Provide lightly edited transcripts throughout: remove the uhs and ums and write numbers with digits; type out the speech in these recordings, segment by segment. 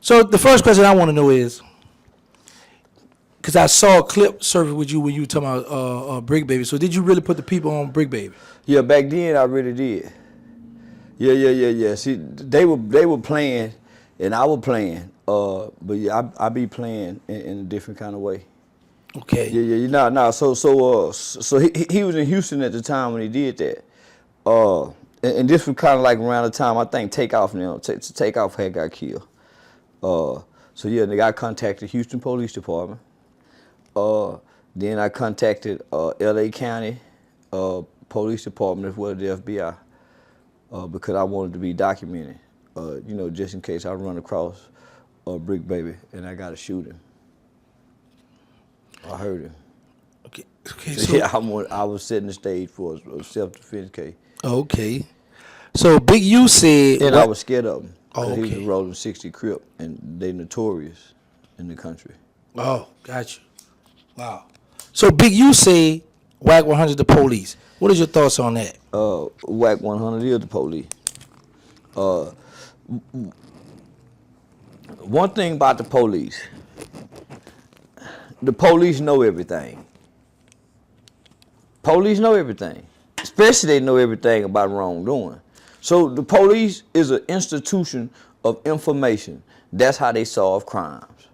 So the first question I want to know is, because I saw a clip surface with you when you were talking about BriccBaby. So did you really put the people on BriccBaby? Yeah, back then I really did. Yeah. See, they were playing, and I was playing. But yeah, I be playing in a different kind of way. Okay. Yeah. Nah. So he was in Houston at the time when he did that. And this was kind of like around the time I think Takeoff had got killed. So yeah, I contacted Houston Police Department. Then I contacted LA County Police Department as well as the FBI because I wanted to be documented, just in case I run across BriccBaby and I got to shoot him. I heard him. Okay. So yeah, I was setting the stage for a self-defense case. Okay. So BigU said, and I was scared of him. Oh, okay. He was a rolling 60 Crip, and they notorious in the country. Oh, got you. Wow. So BigU say Whack 100 the police. What is your thoughts on that? Whack 100 is the police. One thing about the police know everything. Police know everything. Especially they know everything about wrongdoing. So the police is an institution of information. That's how they solve crimes.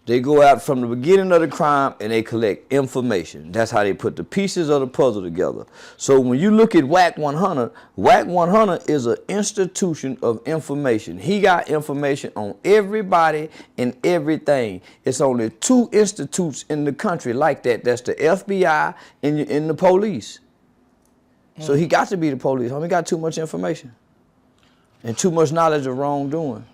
They go out from the beginning of the crime and they collect information. That's how they put the pieces of the puzzle together. So when you look at Whack 100, Whack 100 is an institution of information. He got information on everybody and everything. It's only 2 institutes in the country like that. That's the FBI and the police. So he got to be the police. He got too much information and too much knowledge of wrongdoing.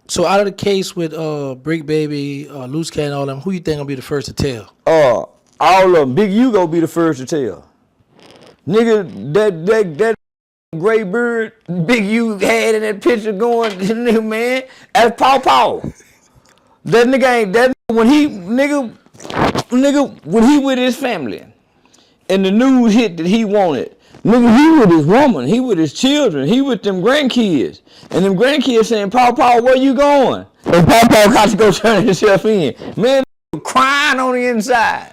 So out of the case with BriccBaby, Loose Cat and all them, who you think gonna be the first to tell? All of them. BigU gonna be the first to tell. Nigga, that gray bird BigU had in that picture going, nigga, man, that's Paw. That nigga ain't that when he when he with his family and the news hit that he wanted. Nigga, he with his woman, he with his children, he with them grandkids. And them grandkids saying, Paw, where you going? And Paw got to go turn himself in. Man, crying on the inside.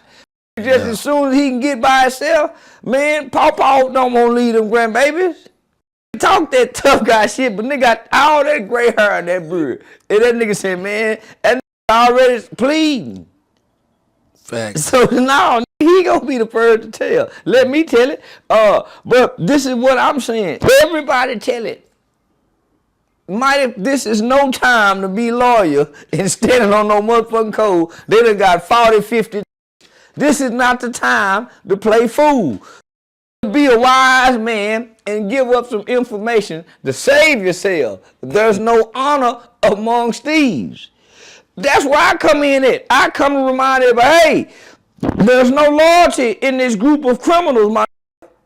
Just as soon as he can get by himself, man, Paw don't want to leave them grandbabies. Talk that tough guy shit, but nigga got all that gray hair on that beard. And that nigga said, man, that nigga already pleading. Facts. So now he gonna be the first to tell. Let me tell it. But this is what I'm saying. Everybody tell it. This is no time to be lawyer and standing on no motherfucking code. They done got 40, 50. This is not the time to play fool. Be a wise man and give up some information to save yourself. There's no honor amongst thieves. That's where I come in at. I come to remind everybody, hey, there's no loyalty in this group of criminals.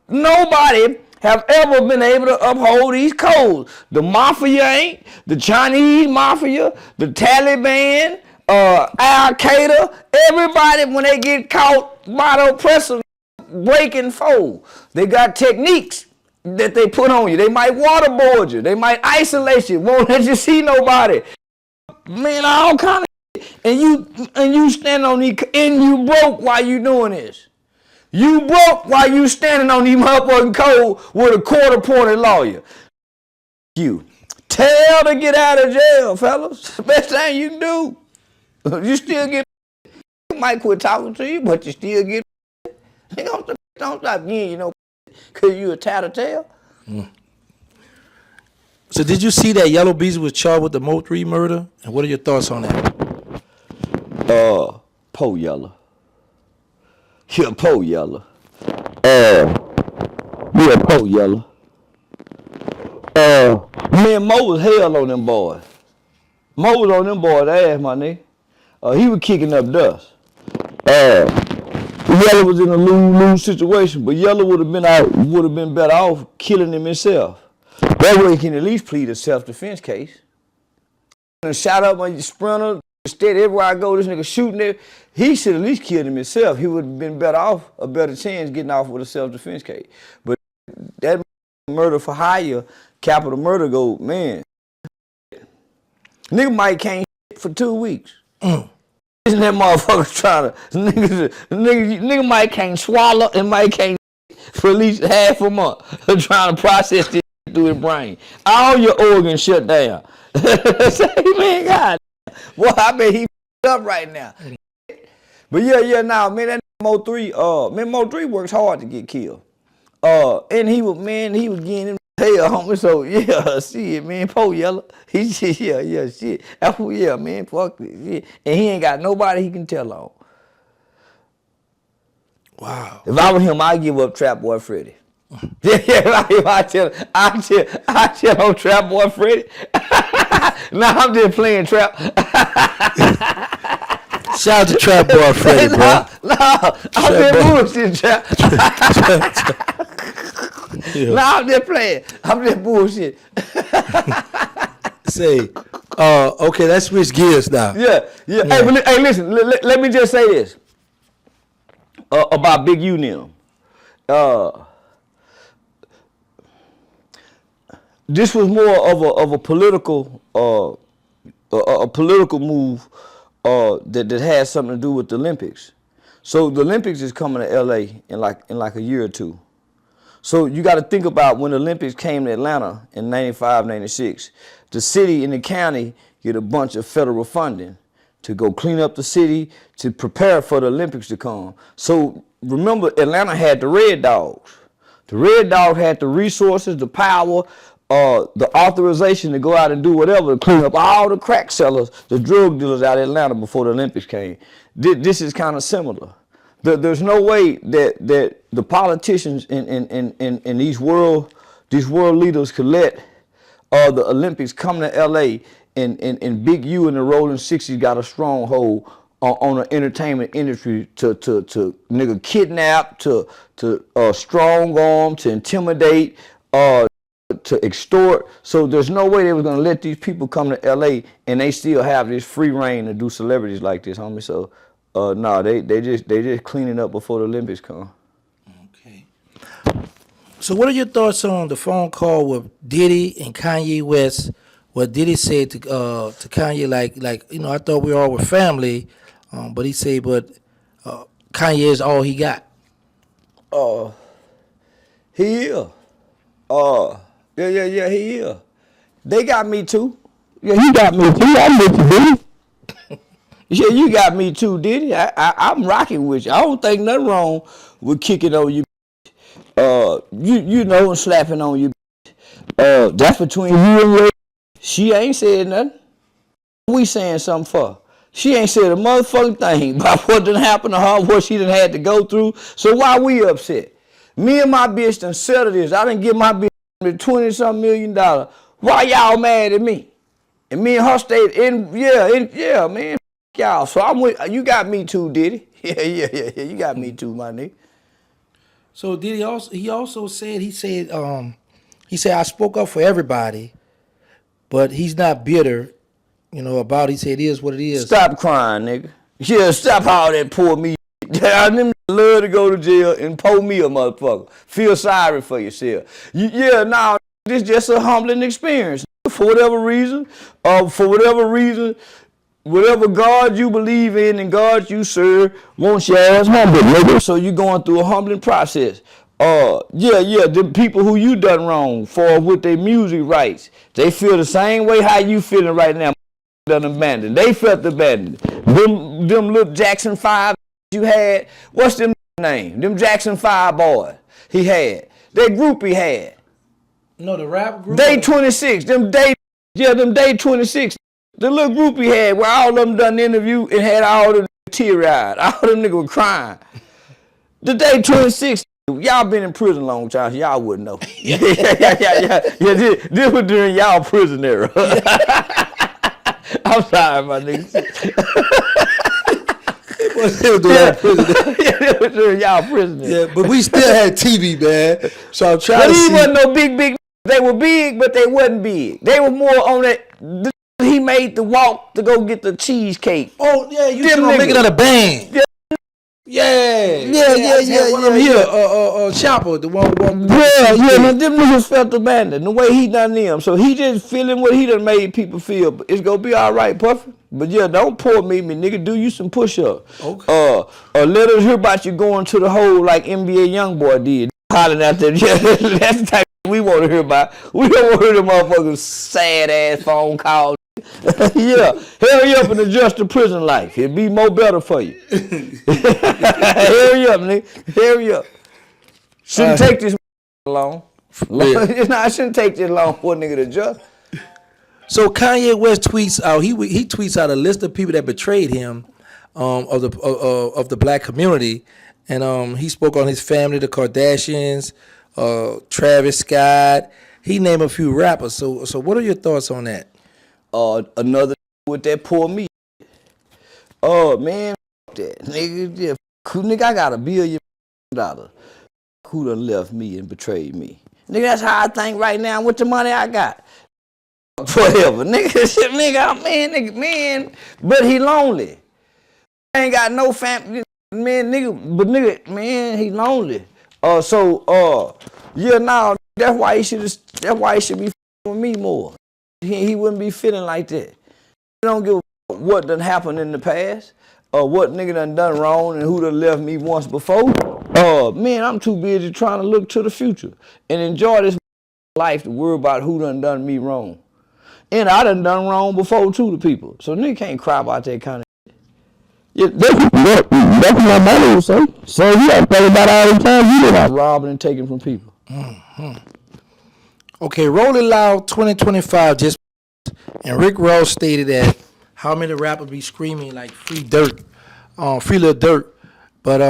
Nobody have ever been able to uphold these codes. The mafia ain't, the Chinese mafia, the Taliban, Al-Qaeda, everybody when they get caught by the oppressor, break and fold. They got techniques that they put on you. They might waterboard you. They might isolate you. Won't let you see nobody. Man, all kind of shit. And you stand on these, and you broke while you doing this. You broke while you standing on these motherfucking code with a court-appointed lawyer. You tell to get out of jail, fellas. The best thing you can do. You still get. You might quit talking to you, but you still get. Don't stop getting, because you a tattletale. So did you see that Yellow Beezy was charged with the MO3 murder? And what are your thoughts on that? Po Yella. Yeah, Po Yella. Yeah, Po Yella. Man, Mo was hell on them boys. Mo was on them boys' ass, my nigga. He was kicking up dust. Yella was in a lose situation, but Yella would have been better off killing him himself. That way he can at least plead a self-defense case. And shot up on your sprinter, steady everywhere I go, this nigga shooting it. He should at least killed him himself. He would have been better off, a better chance getting off with a self-defense case. But that murder for hire, capital murder, man. Nigga might can't for 2 weeks. Isn't that motherfucker trying to nigga might can't swallow and might can't for at least half a month trying to process this through his brain. All your organs shut down. Say, man, God, boy, I bet he up right now. But nah, man, that MO3, man, MO3 works hard to get killed. And he was getting him hell, homie. So yeah, shit, man, poor Yella. He shit, shit. Yeah, man, fuck this shit. And he ain't got nobody he can tell on. Wow. If I were him, I'd give up Trap Boy Freddy. I tell on Trap Boy Freddy. Nah, I'm just playing trap. Shout out to Trap Boy Freddy, bro. No, I'm just bullshit, Trap. Yeah. Nah, I'm just playing. I'm just bullshit. Say, okay, let's switch gears now. Yeah. Hey, listen, let me just say this about BigU now. This was more of a political move that has something to do with the Olympics. So the Olympics is coming to LA in like a year or two. So you got to think about when the Olympics came to Atlanta in 95, 96, the city and the county get a bunch of federal funding to go clean up the city, to prepare for the Olympics to come. So remember, Atlanta had the Red Dogs. The Red Dogs had the resources, the power, the authorization to go out and do whatever to clean up all the crack sellers, the drug dealers out of Atlanta before the Olympics came. This is kind of similar. There's no way that the politicians and these world leaders could let the Olympics come to LA and BigU and the Rolling 60s got a stronghold on the entertainment industry to nigga kidnap, to strong arm, to intimidate, to extort. So there's no way they was gonna let these people come to LA and they still have this free reign to do celebrities like this, homie. So no, they just cleaning up before the Olympics come. Okay. So what are your thoughts on the phone call with Diddy and Kanye West? What Diddy said to Kanye, like you know, I thought we all were family, but he said, but Kanye is all he got. He is. Yeah, he is. They got me too. Yeah, he got me too. I'm with you, Diddy. Yeah, you got me too, Diddy. I'm rocking with you. I don't think nothing wrong with kicking on you. You know, and slapping on you. That's between you and your. She ain't said nothing. We saying something for. She ain't said a motherfucking thing about what done happened to her, what she done had to go through. So why we upset? Me and my bitch done settled this. I done give my bitch $20-something million. Why y'all mad at me? And me and her stayed in, yeah, man, y'all. So I'm with, you got me too, Diddy. Yeah, you got me too, my nigga. So Diddy also said, he said I spoke up for everybody, but he's not bitter, you know, about it. He said it is what it is. Stop crying, nigga. Yeah, stop all that poor me. I love to go to jail and pull me a motherfucker. Feel sorry for yourself. This is just a humbling experience. For whatever reason, whatever God you believe in and God you serve wants your ass humble, nigga. So you going through a humbling process. The people who you done wrong for with their music rights, they feel the same way how you feeling right now. Done abandoned. They felt abandoned. Them little Jackson 5 you had, what's them name? Them Jackson 5 boys he had. That group he had. No, the rap group? Day 26. Them Day 26. The little group he had where all of them done the interview and had all them tear-eyed. All them niggas were crying. The Day 26, y'all been in prison a long time, so y'all wouldn't know. Yeah. This was during y'all prison era. I'm sorry, my nigga. It was during y'all prison. Yeah, but we still had TV, man. So I'm trying but to he see. wasn't no big. They were big, but they wasn't big. They were more on that. He made the walk to go get the cheesecake. Oh yeah, you should make it out of band. Yeah, One here, Chopper, the one. Now them niggas felt abandoned the way he done them. So he just feeling what he done made people feel. But it's gonna be all right, Puffy. But yeah, don't poor me, nigga. Do you some push-ups. Okay. Let us hear about you going to the hole like NBA Youngboy did. Hollering out there. Yeah, that's the type we want to hear about. We don't want to hear them motherfuckers sad-ass phone calls. Yeah, hurry up and adjust to prison life. It'll be more better for you. Hurry up, nigga. Hurry up. Shouldn't take this long. I shouldn't take this long for a nigga to adjust. So Kanye West tweets out. He tweets out a list of people that betrayed him, of the black community, and he spoke on his family, the Kardashians, Travis Scott. He named a few rappers. So what are your thoughts on that? Another with that poor me. Oh man, that nigga, yeah, nigga, I got $1 billion. Who done left me and betrayed me? Nigga, that's how I think right now with the money I got. Forever, nigga, man, but he lonely. Ain't got no family, man, nigga, but nigga, man, he lonely. Yeah, now that's why he should be with me more. He wouldn't be feeling like that. He don't give a what done happened in the past, or what nigga done wrong and who done left me once before. Man, I'm too busy trying to look to the future and enjoy this life to worry about who done me wrong. And I done wrong before too to people. So nigga can't cry about that kind of shit. Yeah, that's what my mother would say. So you gotta think about all the time you done robbing and taking from people. Mm-hmm. Okay, Rolling Loud 2025 just, and Rick Ross stated that how many rappers be screaming like free dirt, free little dirt, but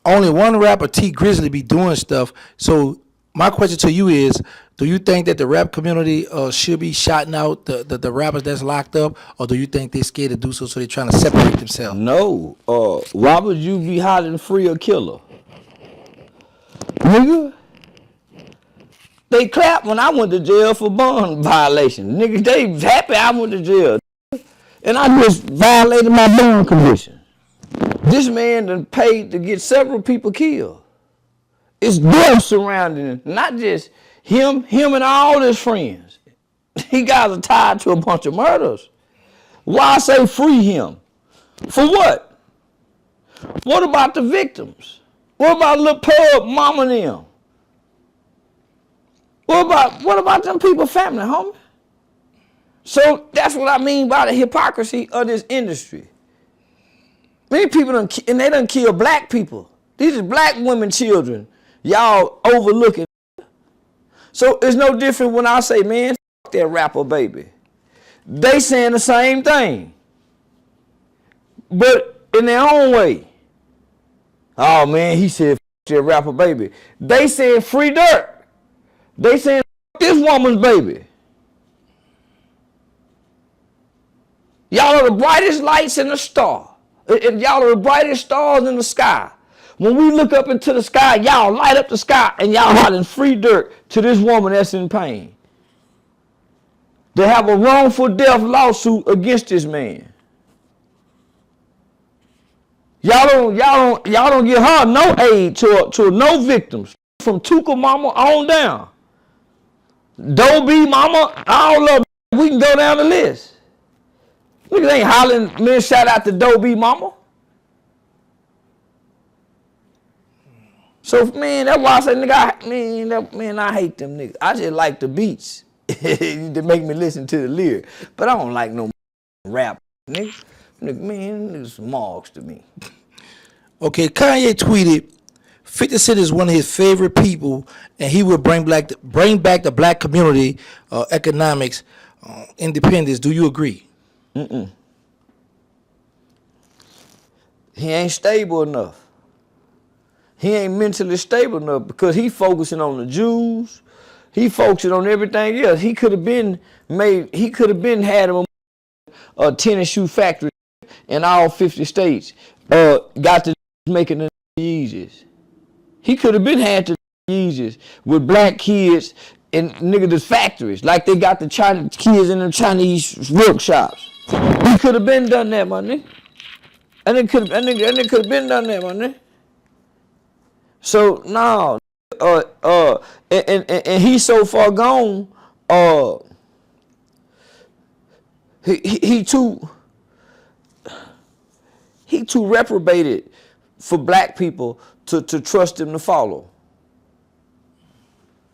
only one rapper, T Grizzly, be doing stuff. So my question to you is, do you think that the rap community should be shouting out the rappers that's locked up, or do you think they scared to do so they're trying to separate themselves? No. Why would you be hollering free a killer? Nigga. They clapped when I went to jail for bond violation. Nigga, they happy I went to jail. And I just violated my bond condition. This man done paid to get several people killed. It's them surrounding him, not just him and all his friends. He guys are tied to a bunch of murders. Why say free him? For what? What about the victims? What about little pub mama and them? What about them people family, homie? So that's what I mean by the hypocrisy of this industry. Many people they done kill black people. These are black women, children. Y'all overlooking. So it's no different when I say, man, fuck that rapper baby. They saying the same thing, but in their own way. Oh man, he said fuck that rapper baby. They saying free dirt. They saying fuck this woman's baby. Y'all are the brightest lights in the star. And y'all are the brightest stars in the sky. When we look up into the sky, y'all light up the sky and y'all hollering free dirt to this woman that's in pain. They have a wrongful death lawsuit against this man. Y'all don't give her no aid to no victims from Tuka Mama on down. Dobie Mama, all of them. We can go down the list. Niggas ain't hollering, man, shout out to Dobie Mama. So, man, that's why I say, nigga, I hate them niggas. I just like the beats to make me listen to the lyric. But I don't like no rap, nigga. Man, niggas some marks to me. Okay, Kanye tweeted, 50 Cent is one of his favorite people, and he will bring back the black community, economics, independence. Do you agree? Mm-mm. He ain't stable enough. He ain't mentally stable enough because he focusing on the Jews. He focusing on everything else. He could have been had a tennis shoe factory in all 50 states. Got to making the Yeezys. He could have been had the Yeezys with black kids in niggas' factories, like they got the Chinese kids in them Chinese workshops. He could have been done that, my nigga. And it could have been done that, my nigga. So now, and he's so far gone. He too reprobated for black people to trust him to follow.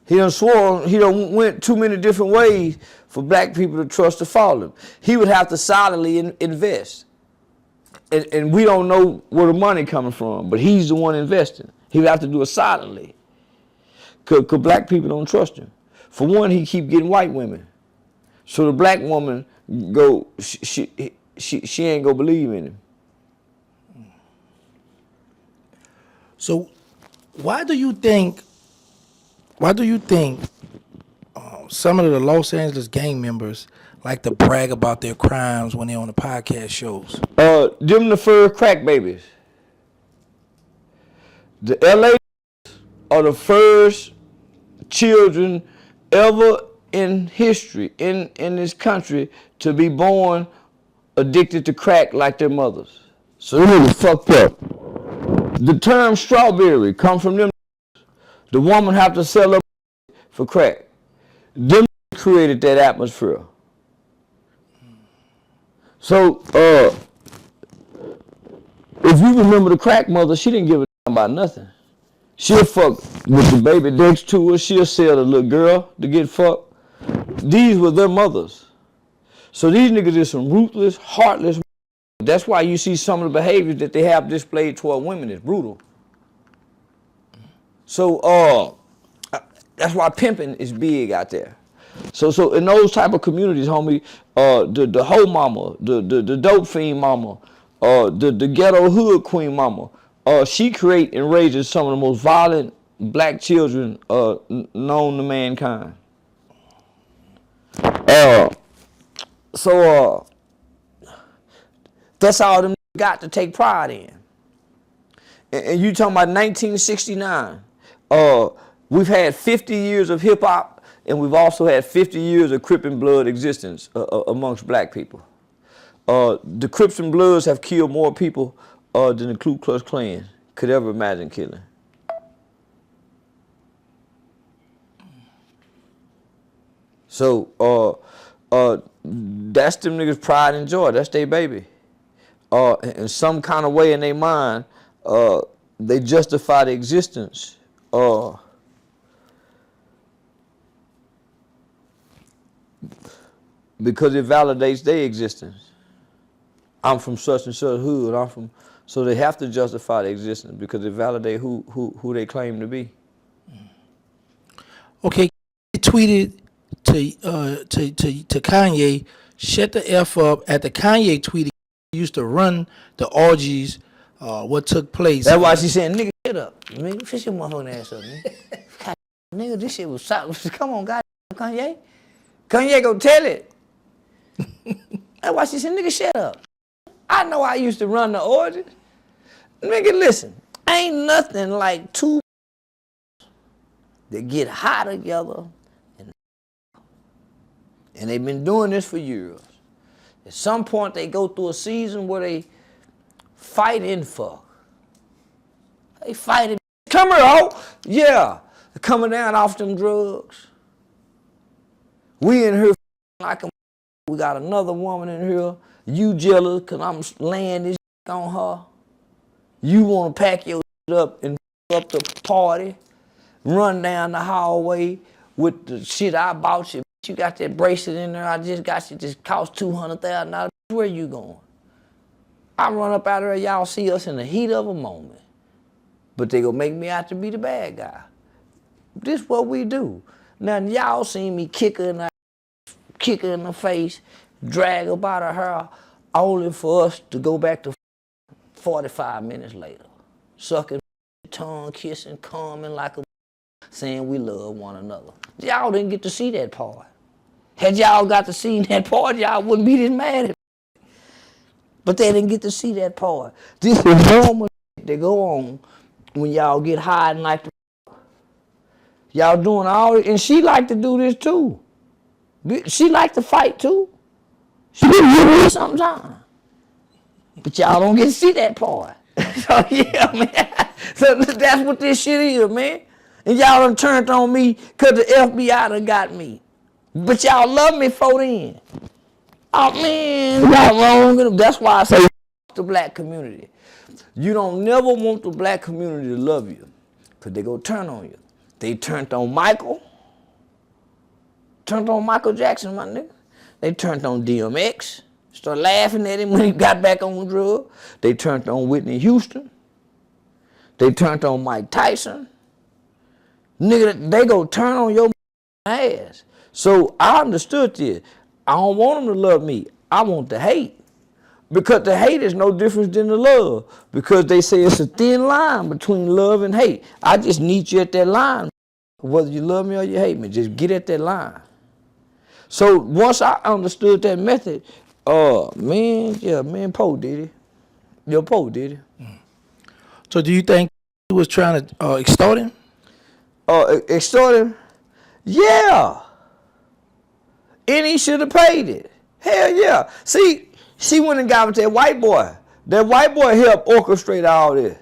He done swore, he done went too many different ways for black people to trust to follow him. He would have to solidly invest. And we don't know where the money coming from, but he's the one investing. He would have to do it solidly. Cause black people don't trust him. For one, he keep getting white women. So the black woman go, she ain't gonna believe in him. So why do you think some of the Los Angeles gang members like to brag about their crimes when they're on the podcast shows? Them the first crack babies. The LA are the first children ever in history, in this country, to be born addicted to crack like their mothers. So they really fucked up. The term strawberry come from them. The woman have to sell her for crack. Them created that atmosphere. So, if you remember the crack mother, she didn't give a damn about nothing. She'll fuck with the baby next to her. She'll sell the little girl to get fucked. These were their mothers. So these niggas is some ruthless, heartless. That's why you see some of the behaviors that they have displayed toward women is brutal. So that's why pimping is big out there. So in those type of communities, homie, the hoe mama, the dope fiend mama, the ghetto hood queen mama, she create and raises some of the most violent black children known to mankind. So that's all them got to take pride in. And you talking about 1969, we've had 50 years of hip hop, and we've also had 50 years of Crip and Blood existence amongst black people. The Crips and Bloods have killed more people than the Ku Klux Klan could ever imagine killing. So that's them niggas' pride and joy. That's their baby. In some kind of way in their mind, they justify the existence. Because it validates their existence. I'm from such and such hood. So they have to justify their existence because it validates who they claim to be. Okay, he tweeted to Kanye, shut the F up. After Kanye tweeted, he used to run the orgies, what took place. That's why she saying, nigga, shut up. Nigga, fish your motherfucking ass up, nigga. Nigga, this shit was solid. Come on, God, Kanye. Kanye go tell it. That's why she said, nigga, shut up. I know I used to run the orgies. Nigga, listen, ain't nothing like two that get high together and they've been doing this for years. At some point, they go through a season where they fight and fuck. They fighting. Come here, ho. Yeah. They're coming down off them drugs. We in here like a. We got another woman in here. You jealous because I'm laying this on her. You want to pack your up and up the party. Run down the hallway with the shit I bought you. You got that bracelet in there I just got you. Just cost $200,000. Where you going? I run up out of there. Y'all see us in the heat of a moment. But they gonna make me out to be the bad guy. This what we do. Now y'all see me kick her in the face, drag her by the hair, only for us to go back to 45 minutes later. Sucking tongue, kissing, coming like a saying we love one another. Y'all didn't get to see that part. Had y'all got to see that part, y'all wouldn't be this mad at me. But they didn't get to see that part. This is normal that go on when y'all get high and like to. Y'all doing all it, and she like to do this too. She like to fight too. She get hit sometimes. But y'all don't get to see that part. So yeah, man. So that's what this shit is, man. And y'all done turned on me because the FBI done got me. But y'all love me for then. Oh man, y'all wrong. That's why I say the black community. You don't never want the black community to love you. Because they go turn on you. They turned on Michael. Turned on Michael Jackson, my nigga. They turned on DMX. Started laughing at him when he got back on the drug. They turned on Whitney Houston. They turned on Mike Tyson. Nigga, they go turn on your ass. So I understood this. I don't want them to love me. I want the hate. Because the hate is no different than the love. Because they say it's a thin line between love and hate. I just need you at that line. Whether you love me or you hate me, just get at that line. So once I understood that method, man, Poe did it. Yo, Poe did it. So do you think he was trying to extort him? Extort him? Yeah. And he should have paid it. Hell yeah. See, she went and got with that white boy. That white boy helped orchestrate all this.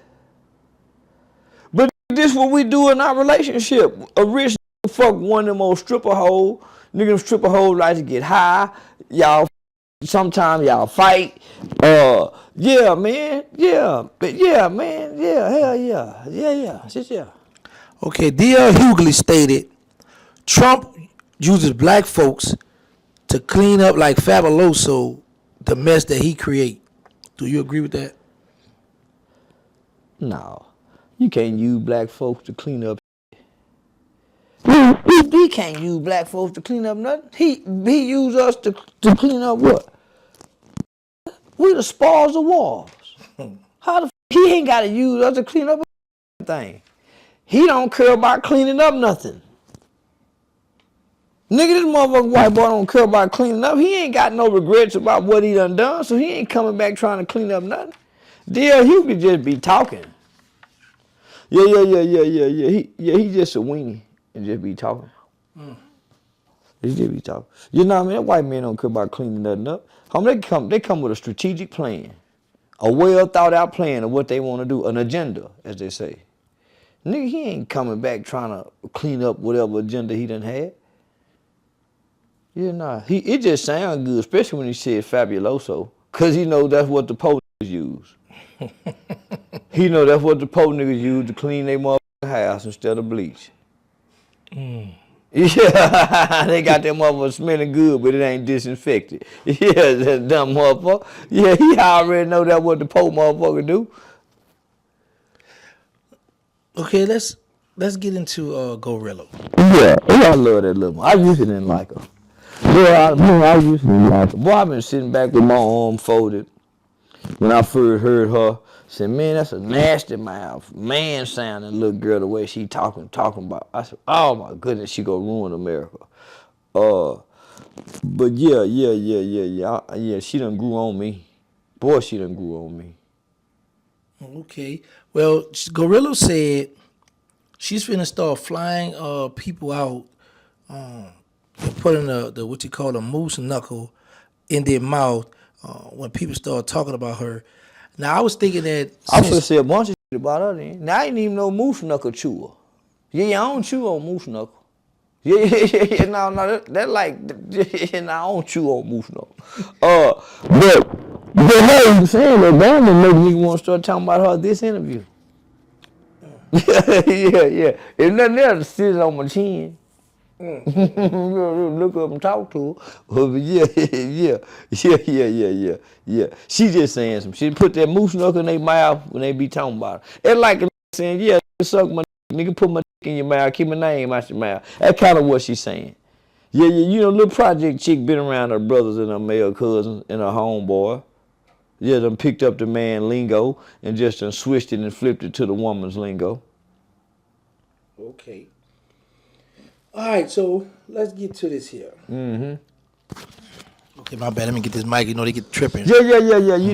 But this is what we do in our relationship. A rich fuck one of them old stripper hoes. Nigga, them stripper hoes like to get high. Y'all, sometimes y'all fight. Yeah, man. Yeah. Yeah, man. Yeah, hell yeah. Yeah. Shit, yeah. Okay, D.L. Hughley stated, Trump uses black folks to clean up like Fabuloso the mess that he create. Do you agree with that? No. You can't use black folks to clean up. He can't use black folks to clean up nothing. He used us to clean up what? We the spoils of wars. How the he ain't got to use us to clean up anything. He don't care about cleaning up nothing. Nigga, this motherfucking white boy don't care about cleaning up. He ain't got no regrets about what he done, so he ain't coming back trying to clean up nothing. D.L. Hughley just be talking. Yeah. He just a weenie and just be talking. He just be talking. You know what I mean? That white man don't care about cleaning nothing up. They come with a strategic plan, a well thought out plan of what they want to do, an agenda, as they say. Nigga, he ain't coming back trying to clean up whatever agenda he done had. Yeah, nah. It just sounds good, especially when he said Fabuloso, because he know that's what the po niggas use. He know that's what the po niggas use to clean their motherfucking house instead of bleach. Yeah, they got that motherfucker smelling good, but it ain't disinfected. Yeah, that dumb motherfucker. Yeah, he already know that what the po motherfucker do. Okay, let's get into Gorilla. Yeah, I love that little one. I usually didn't like her. I usually didn't like her. Boy, I've been sitting back with my arm folded when I first heard her. Said, man, that's a nasty mouth, man sounding little girl the way she talking about. I said, oh my goodness, she gonna ruin America. But yeah, she done grew on me. Boy, she done grew on me. Okay, well, Gorilla said she's finna start flying people out and putting the what you call a moose knuckle in their mouth when people start talking about her. Now I was thinking that I should say a bunch of shit about her then. Now I ain't even no moose knuckle chewer. Yeah, I don't chew on moose knuckle. Yeah, no, that like, I don't chew on moose knuckle. But hey, you saying that damn make me want to start talking about her this interview. Yeah. If nothing else, sit on my chin. Look up and talk to her. But yeah. She just saying some shit. Put that moose knuckle in their mouth when they be talking about it. It's like a saying, yeah, suck my nigga, put my dick in your mouth, keep my name out your mouth. That's kind of what she's saying. Yeah, you know, little project chick been around her brothers and her male cousins and her homeboy. Yeah, done picked up the man lingo and just done switched it and flipped it to the woman's lingo. Okay. All right, so let's get to this here. Okay, my bad. Let me get this mic. You know they get tripping. Yeah.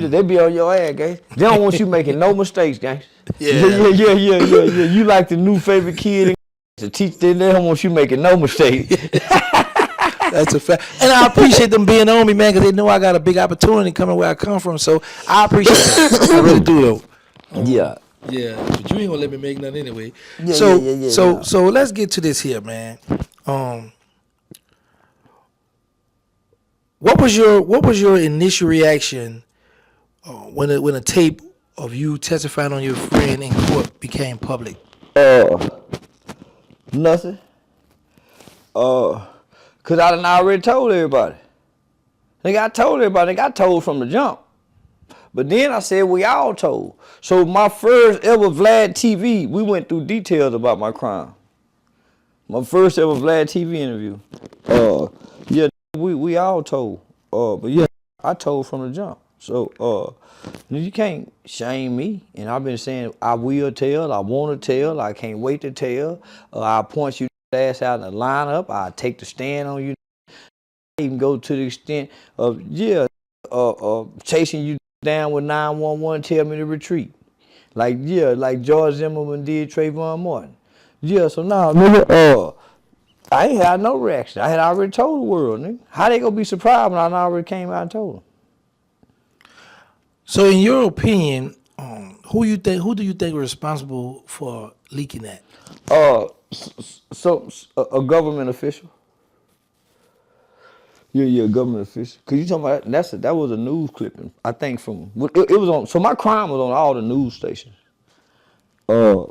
They be on your ass, gang. They don't want you making no mistakes, gang. Yeah. You like the new favorite kid to teach them. They don't want you making no mistakes. That's a fact. And I appreciate them being on me, man, because they know I got a big opportunity coming where I come from. So I appreciate that. I really do, though. Yeah. Yeah, but you ain't gonna let me make nothing anyway. Yeah, So, yeah. so let's get to this here, man. What was your initial reaction when a tape of you testifying on your friend in court became public? Nothing. Cause I done already told everybody. I told everybody. I got told from the jump. But then I said we all told. So my first ever Vlad TV, we went through details about my crime. My first ever Vlad TV interview. Yeah, we all told. But yeah, I told from the jump. So you can't shame me. And I've been saying I will tell, I want to tell, I can't wait to tell. I'll point you ass out in the lineup. I'll take the stand on you. I even go to the extent of chasing you down with 911, tell me to retreat. Like George Zimmerman did Trayvon Martin. Yeah, so now, nigga, I ain't had no reaction. I had already told the world, nigga. How they gonna be surprised when I already came out and told them? So, in your opinion, who do you think was responsible for leaking that? A government official. Yeah, government official. Cause you talking about that was a news clipping. I think from it was on. So my crime was on all the news stations. I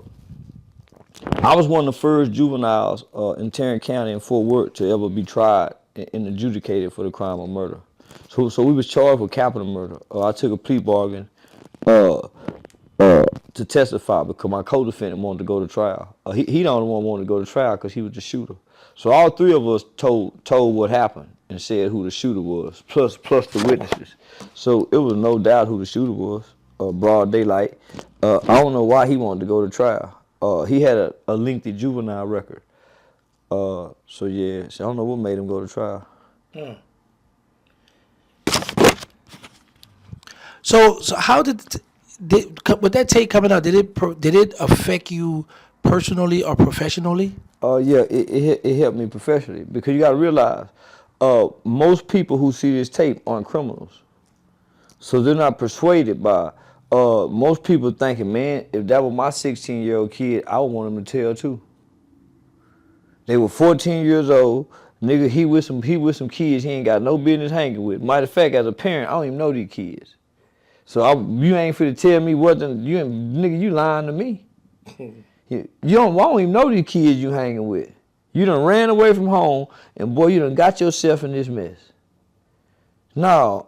was one of the first juveniles in Terrance County in Fort Worth to ever be tried and adjudicated for the crime of murder. So we was charged with capital murder. I took a plea bargain to testify because my co-defendant wanted to go to trial. He the only one wanted to go to trial because he was the shooter. So all three of us told what happened and said who the shooter was, plus the witnesses. So it was no doubt who the shooter was. Broad daylight. I don't know why he wanted to go to trial. He had a lengthy juvenile record. So I don't know what made him go to trial. So how did with that tape coming out? Did it affect you personally or professionally? It helped me professionally because you got to realize most people who see this tape aren't criminals, so they're not persuaded by. Most people thinking, man, if that was my 16-year-old kid, I would want him to tell too. They were 14 years old, nigga. He with some kids he ain't got no business hanging with. Matter of fact, as a parent, I don't even know these kids. So you ain't finna tell me nigga, you lying to me. I don't even know these kids you hanging with. You done ran away from home, and boy, you done got yourself in this mess. No,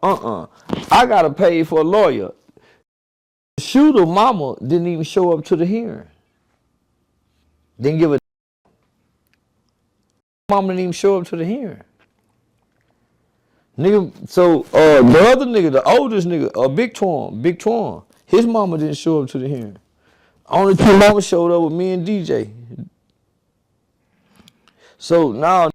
I gotta pay for a lawyer. The shooter mama didn't even show up to the hearing. Didn't give a mama didn't even show up to the hearing. Nigga, so the other nigga, the oldest nigga, Big Twan, his mama didn't show up to the hearing. Only two mama showed up with me and DJ. So now,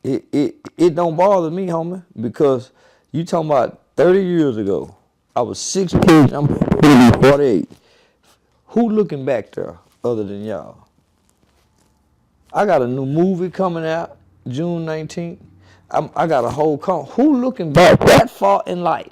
it don't bother me, homie, because you talking about 30 years ago. I was 16, I'm 48. Who looking back there other than y'all? I got a new movie coming out June 19th. I got a whole who looking back that far in life?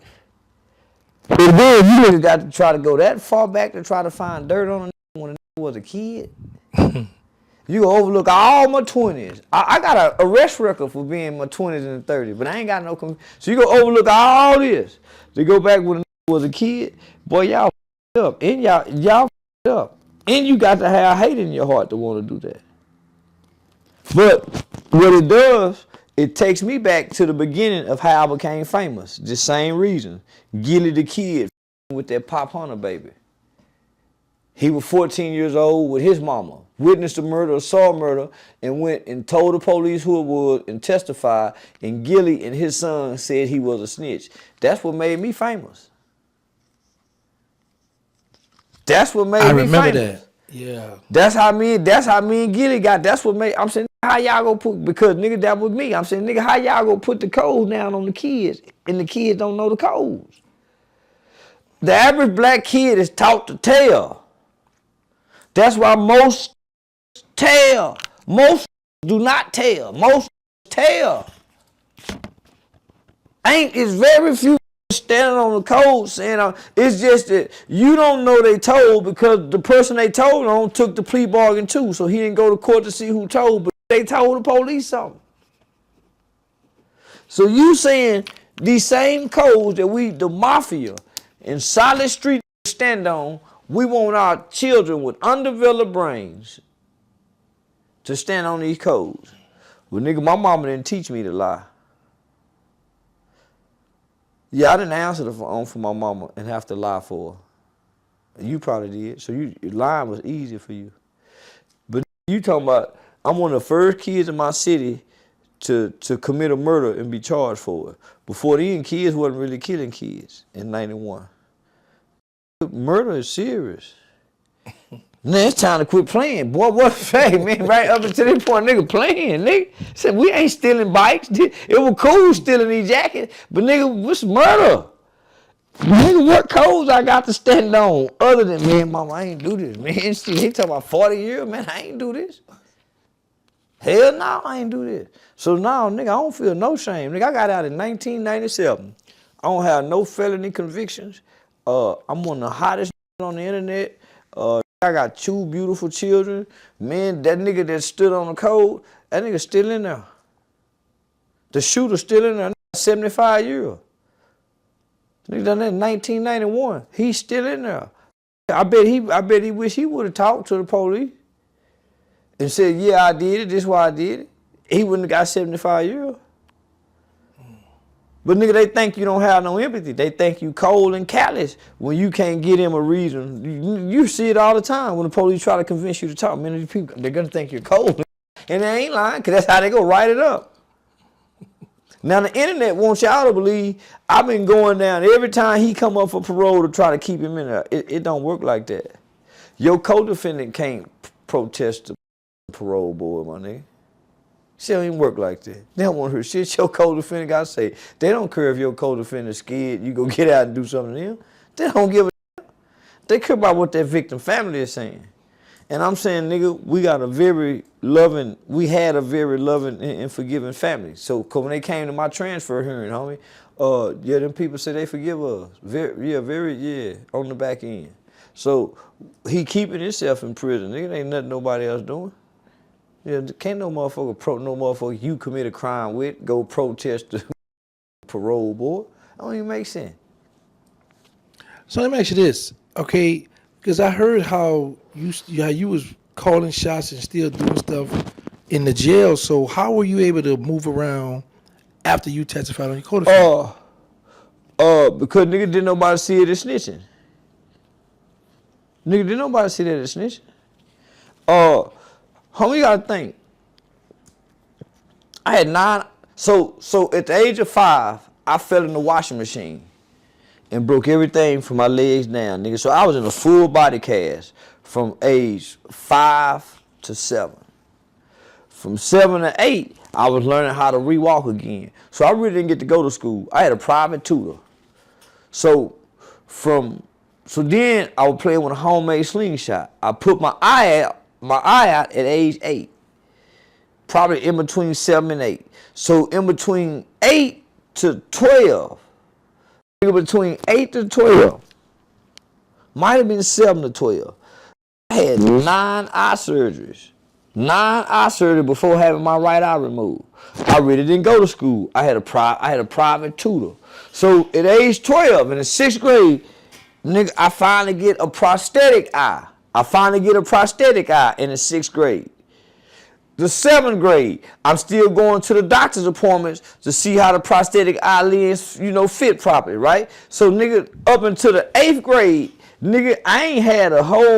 And then you niggas got to try to go that far back to try to find dirt on a when a was a kid. You can overlook all my 20s. I got an arrest record for being in my 20s and 30s, but I ain't got no. So you can overlook all this to go back when a was a kid. Boy, y'all up, and y'all up, and you got to have hate in your heart to want to do that. But what it does, it takes me back to the beginning of how I became famous. The same reason. Gilly the kid with that Pop Hunter baby. He was 14 years old with his mama, witnessed the murder, saw murder, and went and told the police who it was and testified, and Gilly and his son said he was a snitch. That's what made me famous. That's what made me famous. I remember that. Yeah. That's how me and Gilly got. That's what made. I'm saying, how y'all gonna put, because nigga that was me. I'm saying, nigga, how y'all gonna put the codes down on the kids and the kids don't know the codes? The average black kid is taught to tell. That's why most tell. Most do not tell. Most tell. It's very few standing on the code saying it's just that you don't know they told because the person they told on took the plea bargain too, so he didn't go to court to see who told, but they told the police something. So you saying these same codes that we, the mafia and solid street stand on, we want our children with undeveloped brains to stand on these codes. Well, nigga, my mama didn't teach me to lie. Yeah, I didn't answer the phone for my mama and have to lie for her. You probably did. So lying was easy for you. But you talking about, I'm one of the first kids in my city to commit a murder and be charged for it. Before then, kids wasn't really killing kids in 91. Murder is serious. Now it's time to quit playing. Boy, what a fact, man. Right up until this point, nigga playing, nigga. Said we ain't stealing bikes. It was cool stealing these jackets, but nigga, what's murder? Nigga, what codes I got to stand on other than, man, mama, I ain't do this, man. See, he talking about 40 years, man, I ain't do this. Hell no, I ain't do this. So now, nigga, I don't feel no shame. Nigga, I got out in 1997. I don't have no felony convictions. I'm one of the hottest on the internet. I got 2 beautiful children. Man, that nigga that stood on the code, that nigga still in there. The shooter still in there, 75 years. Nigga done that in 1991. He's still in there. I bet he wish he would have talked to the police and said, yeah, I did it, this is why I did it. He wouldn't have got 75 years. But nigga, they think you don't have no empathy. They think you cold and callous when you can't give them a reason. You see it all the time when the police try to convince you to talk. Man, these people, they're gonna think you're cold. And they ain't lying, because that's how they go write it up. Now the internet wants y'all to believe I've been going down every time he come up for parole to try to keep him in there. It don't work like that. Your co-defendant can't protest the parole board, my nigga. Shit don't even work like that. They don't want to hear shit your co-defendant got to say. They don't care if your co-defendant scared you go get out and do something to them. They don't give a damn. They care about what their victim family is saying. And I'm saying, nigga, we had a very loving and forgiving family. So when they came to my transfer hearing, homie, yeah, them people say they forgive us. Very, on the back end. So he keeping himself in prison. Nigga, ain't nothing nobody else doing. Yeah, can't no motherfucker you commit a crime with go protest the parole board. That don't even make sense. So let me ask you this, okay? Because I heard how you was calling shots and still doing stuff in the jail. So how were you able to move around after you testified on your co-defendant? Because nigga didn't nobody see it as snitching. Nigga didn't nobody see that as snitching. Homie, you gotta think. I had 9. So at the age of 5, I fell in the washing machine and broke everything from my legs down, nigga. So I was in a full body cast from age 5 to 7. From 7 to 8, I was learning how to re-walk again. So I really didn't get to go to school. I had a private tutor. So then I would play with a homemade slingshot. I put my eye out at age 8, probably in between 7 and 8. So in between 8 to 12, between 8 to 12, might have been 7 to 12, I had 9 eye surgeries. 9 eye surgeries before having my right eye removed. I really didn't go to school. I had a private tutor. So at age 12, in the 6th grade, nigga, I finally get a prosthetic eye. I finally get a prosthetic eye in the 6th grade. The 7th grade, I'm still going to the doctor's appointments to see how the prosthetic eye lens, fit properly, right? So, nigga, up until the 8th grade, nigga, I ain't had a whole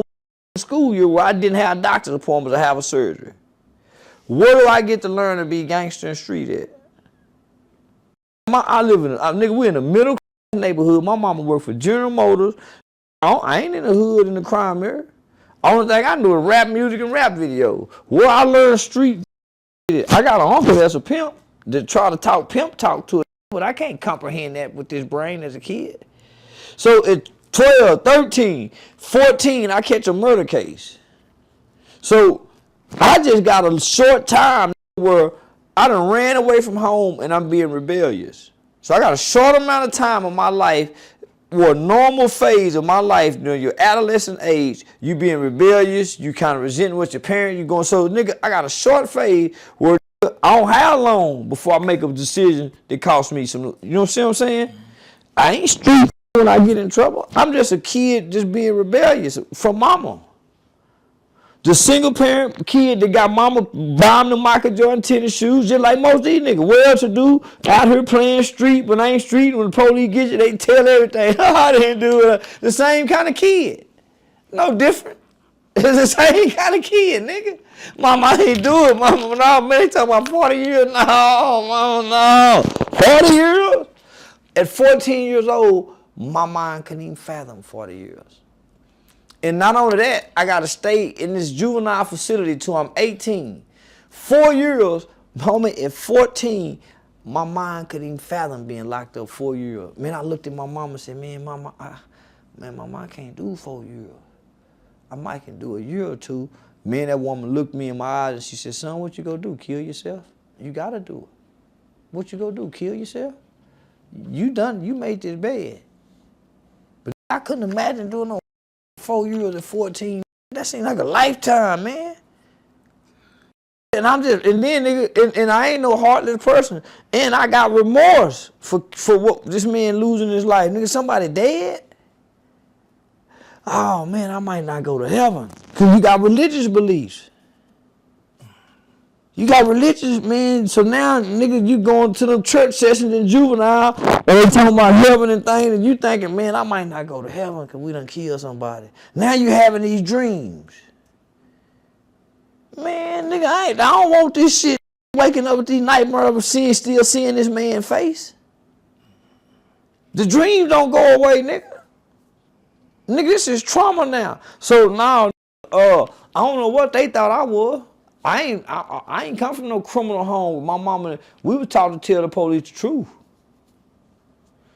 school year where I didn't have doctor's appointments to have a surgery. Where do I get to learn to be gangster and street at? I live in we're in a middle neighborhood. My mama worked for General Motors. I ain't in the hood in the crime area. Only thing I do is rap music and rap videos. Where I learned street, I got an uncle that's a pimp that try to talk pimp talk to it, but I can't comprehend that with this brain as a kid. So at 12, 13, 14, I catch a murder case. So I just got a short time where I done ran away from home and I'm being rebellious. So I got a short amount of time in my life, or a normal phase of my life during your adolescent age, you being rebellious, you kind of resenting what your parents, you going, so nigga, I got a short phase where I don't have long before I make a decision that costs me some, you know what I'm saying? I ain't street when I get in trouble. I'm just a kid just being rebellious from mama. The single parent kid that got mama buying the Michael Jordan tennis shoes, just like most of these niggas. Well to do, out here playing street, but ain't street. When the police get you, they tell everything. I didn't do it. The same kind of kid. No different. It's the same kind of kid, nigga. Mama ain't do it. Mama, no, man, they talking about 40 years. No, mama, no. 40 years? At 14 years old, my mind couldn't even fathom 40 years. And not only that, I got to stay in this juvenile facility till I'm 18. 4 years, moment at 14, my mind couldn't even fathom being locked up 4 years. Man, I looked at my mama and said, man, mama, I can't do 4 years. I might can do a year or two. Man, that woman looked me in my eyes and she said, son, what you gonna do? Kill yourself? You gotta do it. What you gonna do? Kill yourself? You made this bed. But I couldn't imagine doing no 4 years at 14. That seems like a lifetime, man. And then nigga, and I ain't no heartless person. And I got remorse for what this man losing his life. Nigga, somebody dead? Oh man, I might not go to heaven. Cause you got religious beliefs. You got religious, man. So now, nigga, you going to them church sessions in juvenile, and they talking about heaven and things, and you thinking, man, I might not go to heaven because we done killed somebody. Now you having these dreams. Man, nigga, I don't want this shit. Waking up with these nightmares of still seeing this man's face. The dreams don't go away, nigga. Nigga, this is trauma now. So now, I don't know what they thought I was. I ain't come from no criminal home with my mama. We were taught to tell the police the truth.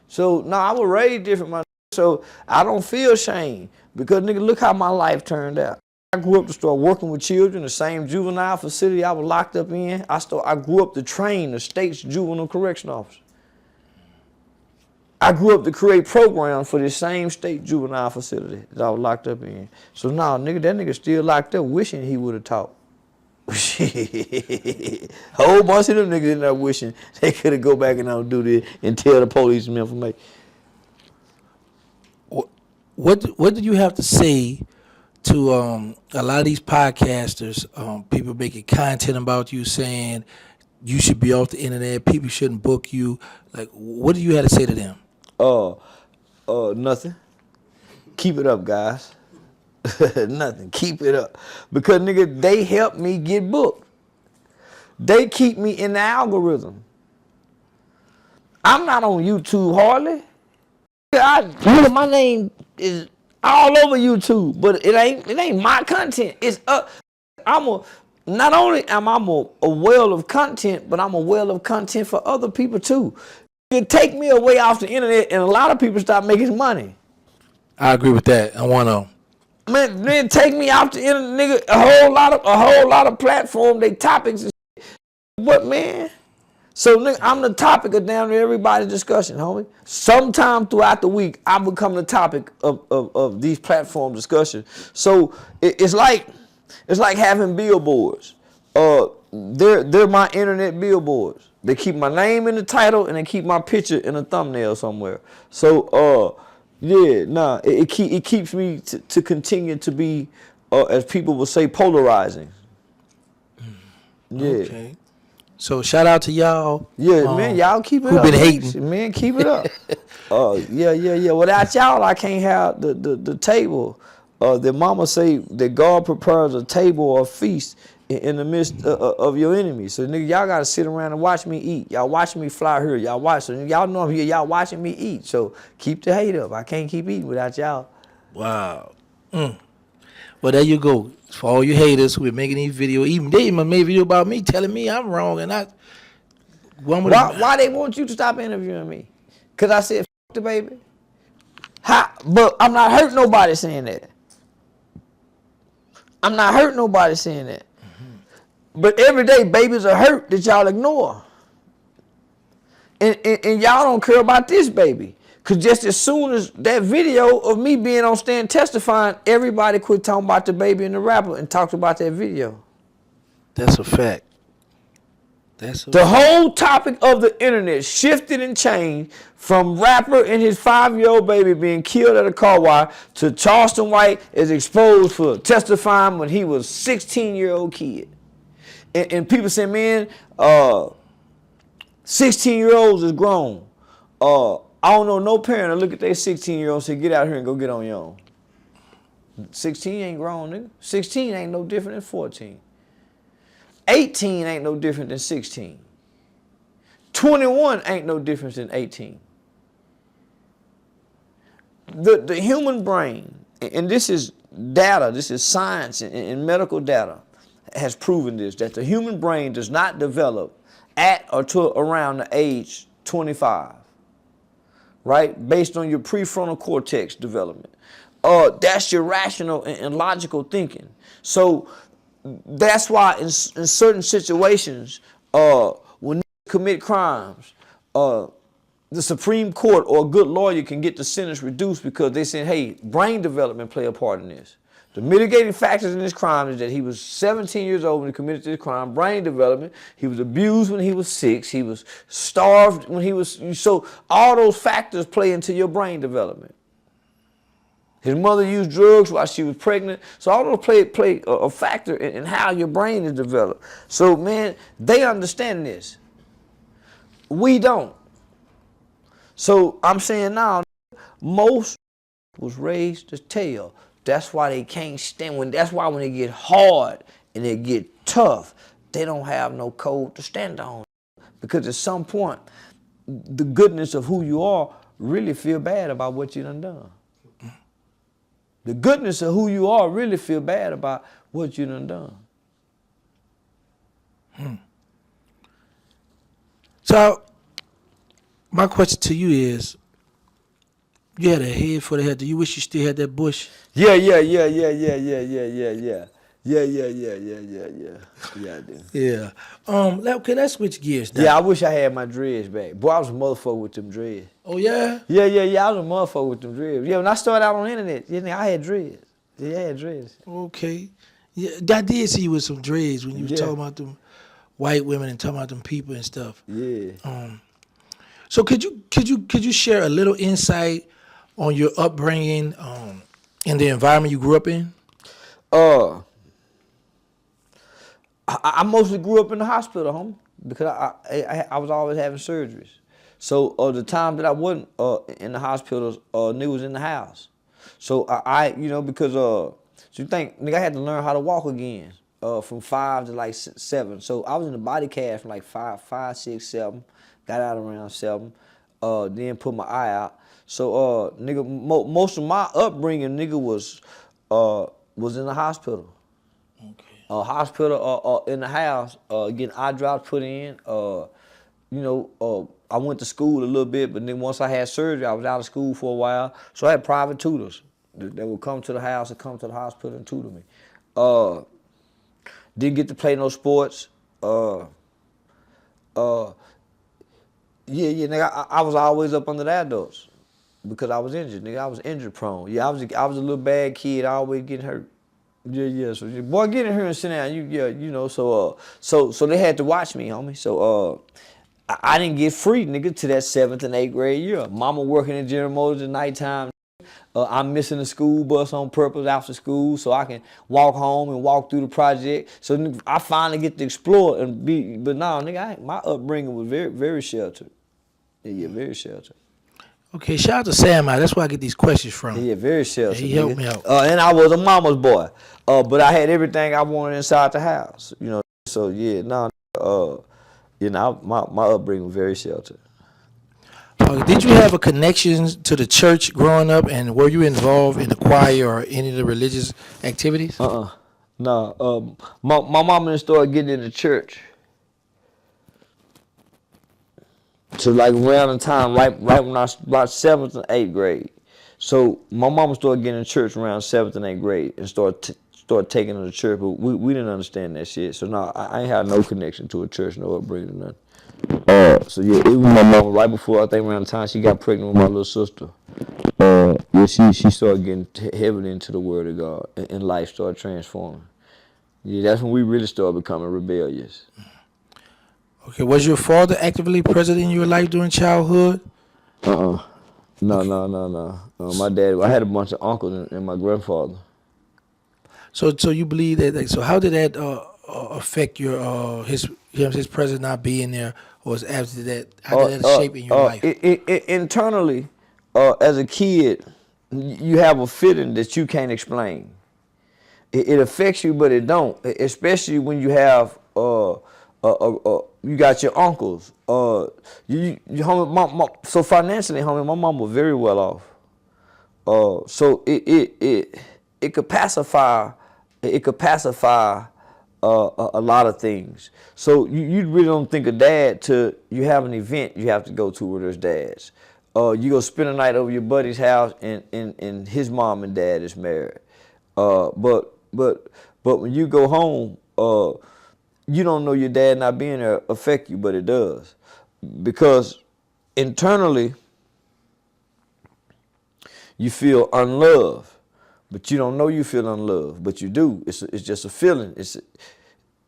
So now I was raised different, my so I don't feel shame because nigga, look how my life turned out. I grew up to start working with children, the same juvenile facility I was locked up in. I grew up to train the state's juvenile correction officer. I grew up to create programs for this same state juvenile facility that I was locked up in. So now, nigga, that nigga still locked up wishing he would have taught. Whole bunch of them niggas in there wishing they could have go back and do this and tell the police some information. What do you have to say to a lot of these podcasters, people making content about you saying you should be off the internet, people shouldn't book you? Like, what do you have to say to them? Nothing. Keep it up, guys. Nothing. Keep it up. Because, nigga, they help me get booked. They keep me in the algorithm. I'm not on YouTube hardly. My name is all over YouTube, but it ain't my content. It's up. Not only am I a well of content, but I'm a well of content for other people too. It take me away off the internet, and a lot of people start making money. I agree with that. I want to. Man, take me off the internet, nigga. A whole lot of platform, they topics and shit. What, man? So, nigga, I'm the topic of damn near everybody's discussion, homie. Sometime throughout the week, I become the topic of these platform discussions. So it's like having billboards. They're my internet billboards. They keep my name in the title and they keep my picture in a thumbnail somewhere. So it keeps me to continue to be, as people will say, polarizing. Yeah. Okay. So shout out to y'all. Yeah, man, y'all keep it up. Who been hating? Man, keep it up. Yeah. Without y'all, I can't have the table. The mama say that God prepares a table or a feast in the midst of your enemies. So nigga, y'all gotta sit around and watch me eat. Y'all watching me fly here. Y'all know I'm here. Y'all watching me eat. So keep the hate up. I can't keep eating without y'all. Wow. Well, there you go. For all you haters who been making these videos, they even made a video about me telling me I'm wrong and why they want you to stop interviewing me? Cause I said F the baby. But I'm not hurting nobody saying that. I'm not hurting nobody saying that. Mm-hmm. But every day babies are hurt that y'all ignore. And y'all don't care about this baby. Because just as soon as that video of me being on stand testifying, everybody quit talking about the baby and the rapper and talked about that video. That's a fact. The whole topic of the internet shifted and changed from rapper and his 5-year-old baby being killed at a car wash to Charleston White is exposed for testifying when he was 16-year-old kid. And people say, man, 16-year-olds is grown. I don't know no parent that look at their 16-year-old and say, get out here and go get on your own. 16 ain't grown, nigga. 16 ain't no different than 14. 18 ain't no different than 16. 21 ain't no different than 18. The human brain, and this is data, this is science and medical data, has proven this, that the human brain does not develop at or to around the age 25, right? Based on your prefrontal cortex development. That's your rational and logical thinking. So that's why in certain situations, when they commit crimes, the Supreme Court or a good lawyer can get the sentence reduced because they said, hey, brain development play a part in this. The mitigating factors in this crime is that he was 17 years old when he committed this crime, brain development. He was abused when he was 6. He was starved when he was, so all those factors play into your brain development. His mother used drugs while she was pregnant. So all those play a factor in how your brain is developed. So, man, they understand this. We don't. So I'm saying now, most was raised to tell. That's why they can't stand. That's why when they get hard and they get tough, they don't have no code to stand on. Because at some point, the goodness of who you are really feel bad about what you done. The goodness of who you are really feel bad about what you done. So, my question to you is, you had a head for the head. Do you wish you still had that bush? Yeah, I do. Yeah. Okay, let's switch gears now. Yeah, I wish I had my dreads back. Boy, I was a motherfucker with them dreads. Oh, yeah? Yeah, I was a motherfucker with them dreads. Yeah, when I started out on the internet, you know, I had dreads. Yeah, I had dreads. Okay. Yeah, I did see you with some dreads when you was talking about them white women and talking about them people and stuff. Yeah. So could you share a little insight on your upbringing in the environment you grew up in? I mostly grew up in the hospital, homie, because I was always having surgeries. So the time that I wasn't in the hospital, nigga was in the house. So I you know, because so you think, nigga, I had to learn how to walk again from 5 to like 7. So I was in the body cast from like 5, 6, 7. Got out around 7. Then put my eye out. So nigga, most of my upbringing, nigga, was in the hospital. Okay. Hospital in the house, getting eye drops put in. You know, I went to school a little bit, but then once I had surgery, I was out of school for a while. So I had private tutors that would come to the house and come to the hospital and tutor me. Didn't get to play no sports. Yeah, nigga, I was always up under the adults because I was injured, nigga. I was injury prone. Yeah, I was a little bad kid, always getting hurt. Yeah. So, boy, get in here and sit down. You know. So they had to watch me, homie. So, I didn't get free, nigga, to that 7th and 8th grade year. Mama working in General Motors at nighttime. I'm missing the school bus on purpose after school so I can walk home and walk through the project. So I finally get to explore and be. But no, nigga, my upbringing was very, very sheltered. Yeah, very sheltered. Okay, shout out to Sam. That's where I get these questions from. Yeah, very sheltered. He helped me out. And I was a mama's boy. But I had everything I wanted inside the house. You know, so yeah, you know, my upbringing was very sheltered. Did you have a connection to the church growing up, and were you involved in the choir or any of the religious activities? No. My mama started getting into church. So like around the time, right when I was about 7th and 8th grade. So my mama started getting in church around 7th and 8th grade and started started taking to the church, but we didn't understand that shit. So no, I ain't had no connection to a church, no upbringing, nothing. So yeah, it was my mama right before I think around the time she got pregnant with my little sister. Yeah, she started getting heavily into the Word of God, and life started transforming. Yeah, that's when we really started becoming rebellious. Okay, was your father actively present in your life during childhood? No, no. My dad, I had a bunch of uncles and my grandfather. So you believe that? Like, so how did that affect your his presence not being there, or his absence? That how did that shape in your life? Internally, as a kid, you have a feeling that you can't explain. It affects you, but it don't. Especially when you have you got your uncles. Homie, so financially, homie, my mom was very well off. So it could pacify a lot of things. So you really don't think of dad till you have an event you have to go to where there's dads. You go spend a night over your buddy's house and his mom and dad is married. But when you go home, you don't know your dad not being there affect you, but it does. Because internally, you feel unloved, but you don't know you feel unloved, but you do. It's just a feeling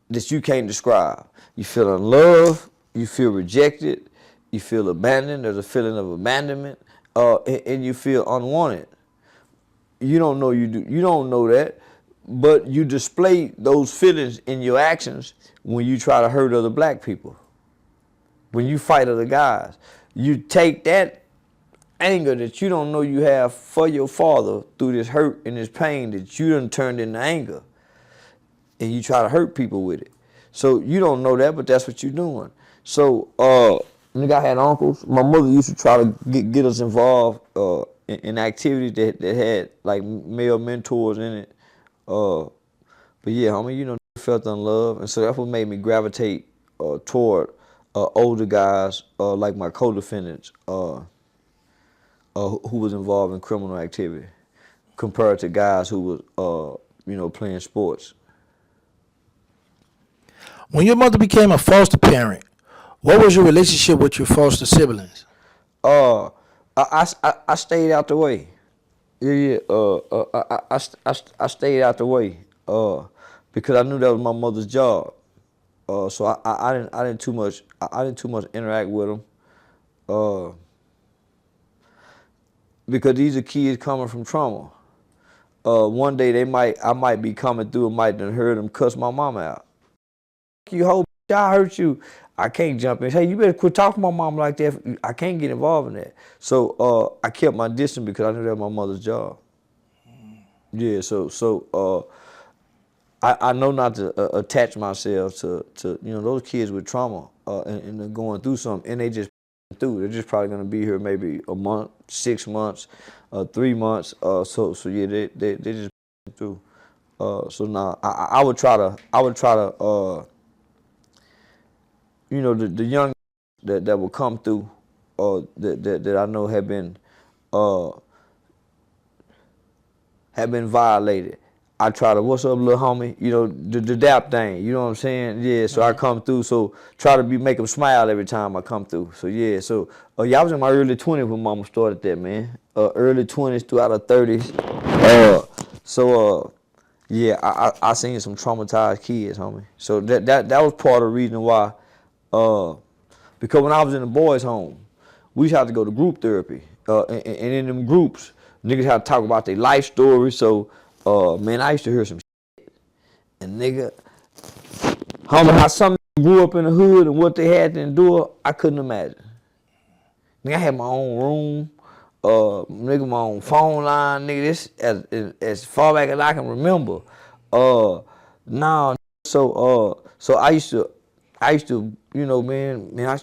that you can't describe. You feel unloved, you feel rejected, you feel abandoned. There's a feeling of abandonment, and you feel unwanted. You don't know you do. You don't know that, but you display those feelings in your actions when you try to hurt other black people. When you fight other guys, you take that anger that you don't know you have for your father through this hurt and this pain that you done turned into anger, and you try to hurt people with it. So you don't know that, but that's what you're doing. So nigga, I had uncles. My mother used to try to get us involved in activities that had like male mentors in it. But yeah, homie, you know, felt unloved, and so that's what made me gravitate toward older guys like my co-defendants who was involved in criminal activity, compared to guys who was playing sports. When your mother became a foster parent, what was your relationship with your foster siblings? I stayed out the way. Yeah. I stayed out the way. Because I knew that was my mother's job. So I didn't too much interact with them. Because these are kids coming from trauma. One day I might be coming through and might have heard them cuss my mama out. You hoe, I hurt you. I can't jump in. Hey, you better quit talking to my mom like that. I can't get involved in that. So I kept my distance because I knew that was my mother's job. Yeah, so I know not to attach myself to those kids with trauma and they're going through something, and they just through. They're just probably gonna be here maybe a month, 6 months, 3 months. So yeah, they just through. So now I would try to the young that will come through that I know have been violated. I try to, what's up, little homie? You know, the dap thing, you know what I'm saying? Yeah, so I come through, so try to make them smile every time I come through. So yeah, so I was in my early 20s when mama started that, man. Early 20s throughout her 30s. Yeah, I seen some traumatized kids, homie. So that was part of the reason why, because when I was in the boys' home, we used to have to go to group therapy. And in them groups, niggas had to talk about their life story. So, man, I used to hear some shit. And nigga, how some grew up in the hood and what they had to endure, I couldn't imagine. Nigga, I had my own room, nigga, my own phone line, nigga, this as far back as I can remember. Now, so I used to, man, I used to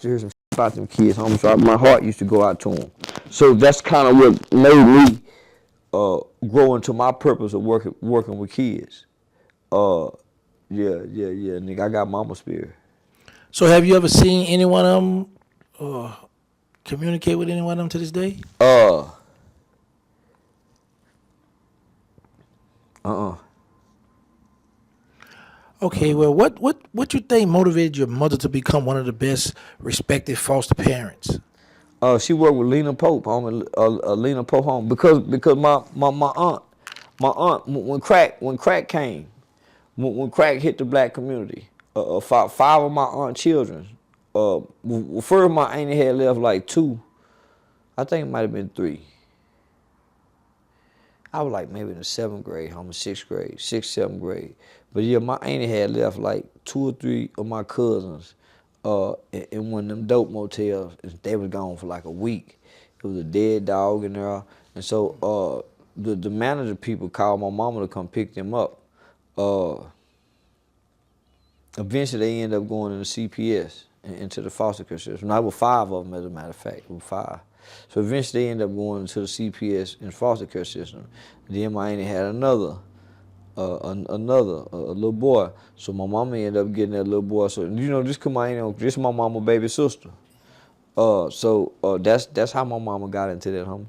hear some shit about them kids, homie. So my heart used to go out to them. So that's kind of what made me grow into my purpose of working with kids. Yeah, nigga, I got mama spirit. So have you ever seen any one of them communicate with any one of them to this day? Okay, well, what you think motivated your mother to become one of the best respected foster parents? She worked with Lena Pope, homie, Lena Pope home because my aunt when crack came, when crack hit the black community, five of my aunt children, first my auntie had left like two, I think it might have been three. I was like maybe in the seventh grade, homie, sixth grade, sixth, seventh grade. But yeah, my auntie had left like two or three of my cousins in one of them dope motels. And they was gone for like a week. It was a dead dog in there. And so the manager people called my mama to come pick them up. Eventually they ended up going into CPS, into the foster care system. There were five of them, as a matter of fact. It was five. So eventually they ended up going into the CPS and foster care system. Then my auntie had another little boy. So my mama ended up getting that little boy. So this come my auntie, this my mama baby sister. That's how my mama got into that, homie.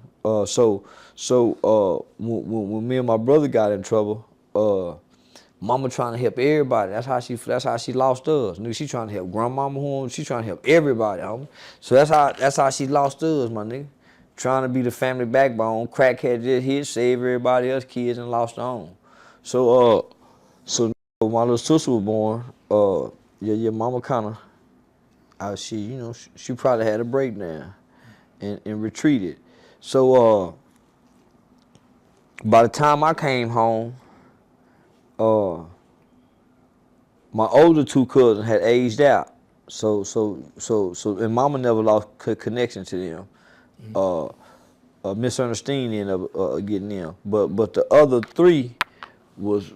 When me and my brother got in trouble, mama trying to help everybody. That's how she lost us. Nigga, she trying to help grandmama home. She trying to help everybody, homie. So that's how she lost us, my nigga. Trying to be the family backbone. Crackhead just hit, save everybody else kids and lost her own. So when my little sister was born, mama kinda she probably had a breakdown and retreated. So by the time I came home, my older two cousins had aged out. So and mama never lost connection to them. Misunderstanding ended up getting them. But the other three was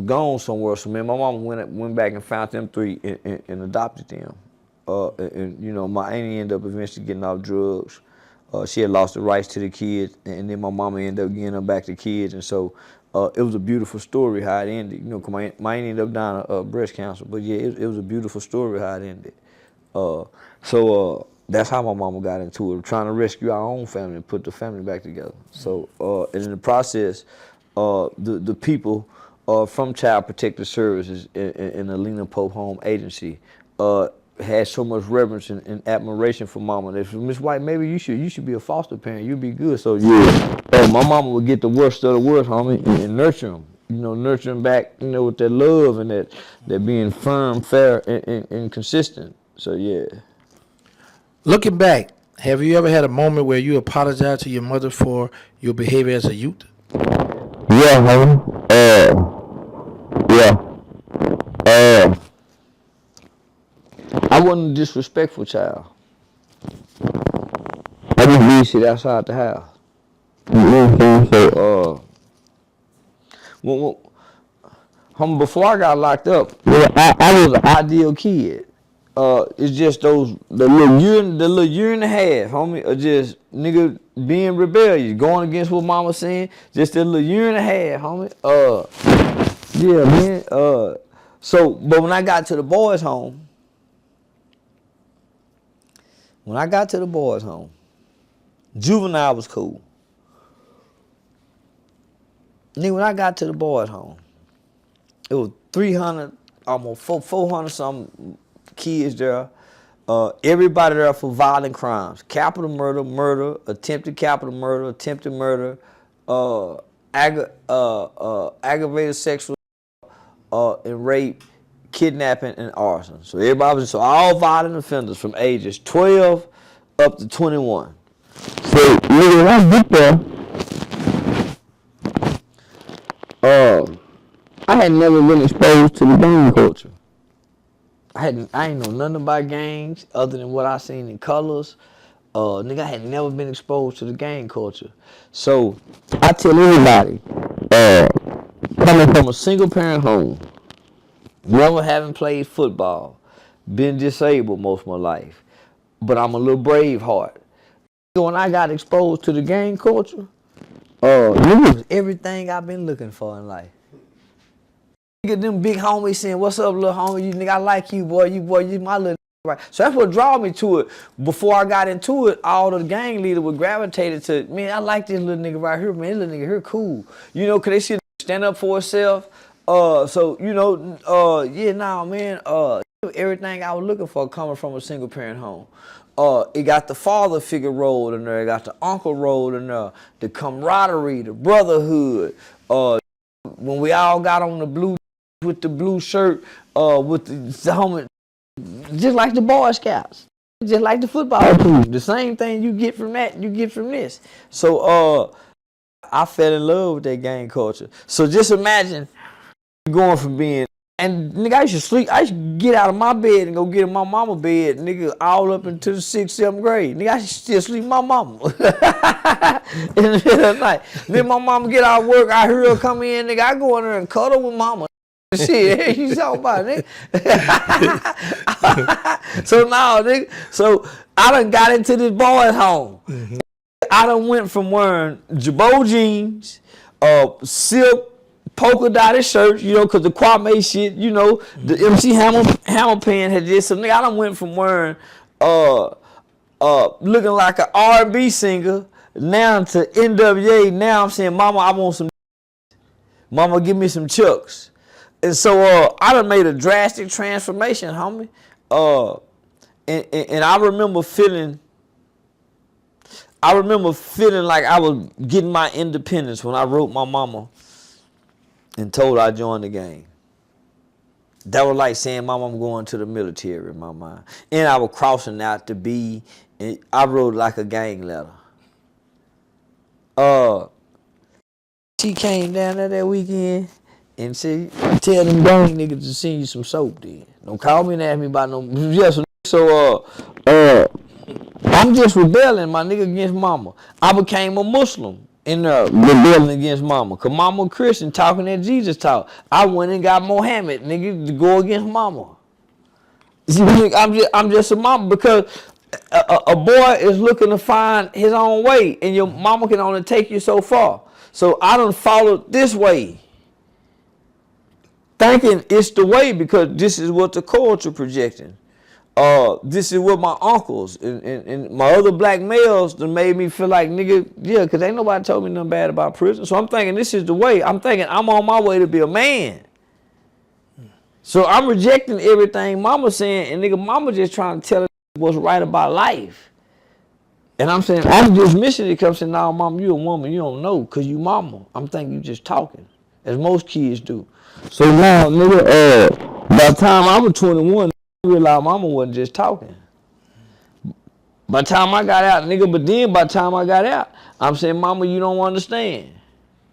gone somewhere. So me and my mama went back and found them three and adopted them. My auntie ended up eventually getting off drugs. She had lost the rights to the kids, and then my mama ended up getting them back the kids. And so it was a beautiful story how it ended. Cause my auntie ended up dying of breast cancer. But yeah, it was a beautiful story how it ended. That's how my mama got into it, trying to rescue our own family and put the family back together. So and in the process, the people from Child Protective Services in the Lena Pope Home Agency had so much reverence and admiration for mama. They said, Miss White, maybe you should be a foster parent. You'd be good. So yeah, my mama would get the worst of the worst, homie, and nurture them. Nurture them back, with that love and that being firm, fair, and consistent. So yeah. Looking back, have you ever had a moment where you apologized to your mother for your behavior as a youth? Yeah, homie. Yeah. I wasn't a disrespectful child. I just leave shit outside the house. Before I got locked up, I was an ideal kid. It's just the little year and a half, homie, of just nigga being rebellious, going against what mama saying. Just that little year and a half, homie. Yeah, man. But when I got to the boys' home, juvenile was cool. Nigga, when I got to the boys' home, it was 300, almost 400 something kids there. Everybody there for violent crimes: capital murder, attempted capital murder, attempted murder, aggravated sexual and rape, kidnapping, and arson. So all violent offenders from ages 12 up to 21. So nigga, when I get there, I had never been exposed to the gang culture. I ain't know nothing about gangs other than what I seen in colors. Nigga, I had never been exposed to the gang culture. So I tell everybody, coming from a single parent home, never having played football, been disabled most of my life, but I'm a little brave heart. When I got exposed to the gang culture, it was everything I've been looking for in life. Nigga, them big homies saying, "What's up, little homie? You nigga, I like you, boy. You my little right." So that's what drew me to it. Before I got into it, all the gang leaders were gravitated to, man, I like this little nigga right here, man. This little nigga here cool. Cause they should stand up for itself. So you know, man. Everything I was looking for coming from a single parent home. It got the father figure role in there. It got the uncle role in there. The camaraderie, the brotherhood. When we all got on the blue with the blue shirt, with the helmet, just like the Boy Scouts, just like the football team. The same thing you get from that, you get from this. So I fell in love with that gang culture. So just imagine going from being, and nigga, I used to sleep, I used to get out of my bed and go get in my mama bed, nigga, all up into the 6th, 7th grade. Nigga, I used to still sleep with my mama. In the middle of the night. Then my mama get out of work, I hear her come in, nigga, I go in there and cuddle with mama. Shit, you talking about, nigga? So now, nigga, so I done got into this boy's home. Mm-hmm. I done went from wearing Jabot jeans, silk, polka dotted shirts, you know, cause the Kwame shit, you know, the MC Hammer pen had this. So nigga, I done went from wearing, looking like an R&B singer, now to NWA. Now I'm saying, mama, I want some. Mama, give me some chucks. And so I done made a drastic transformation, homie. And I remember feeling like I was getting my independence when I wrote my mama and told her I joined the gang. That was like saying, Mama, I'm going to the military in my mind. And I was crossing out to be, and I wrote like a gang letter. She came down there that weekend and said, tell them gang niggas to send you some soap then. Don't call me and ask me about no, yes. So, I'm just rebelling, my nigga, against mama. I became a Muslim in rebelling against mama. Cause mama Christian talking that Jesus talk. I went and got Mohammed, nigga, to go against mama. I'm just a mama because a boy is looking to find his own way and your mama can only take you so far. So I done followed this way. Thinking it's the way because this is what the culture projecting. This is what my uncles and my other black males that made me feel like, nigga, yeah, because ain't nobody told me nothing bad about prison. So I'm thinking this is the way. I'm thinking I'm on my way to be a man. So I'm rejecting everything mama saying, and nigga, mama just trying to tell us what's right about life. And I'm saying, I'm dismissing it because I'm saying, nah, mama, you a woman, you don't know because you mama. I'm thinking you just talking, as most kids do. So now, nigga, by the time I was 21, I realized mama wasn't just talking. By the time I got out, nigga, but then by the time I got out, I'm saying, mama, you don't understand.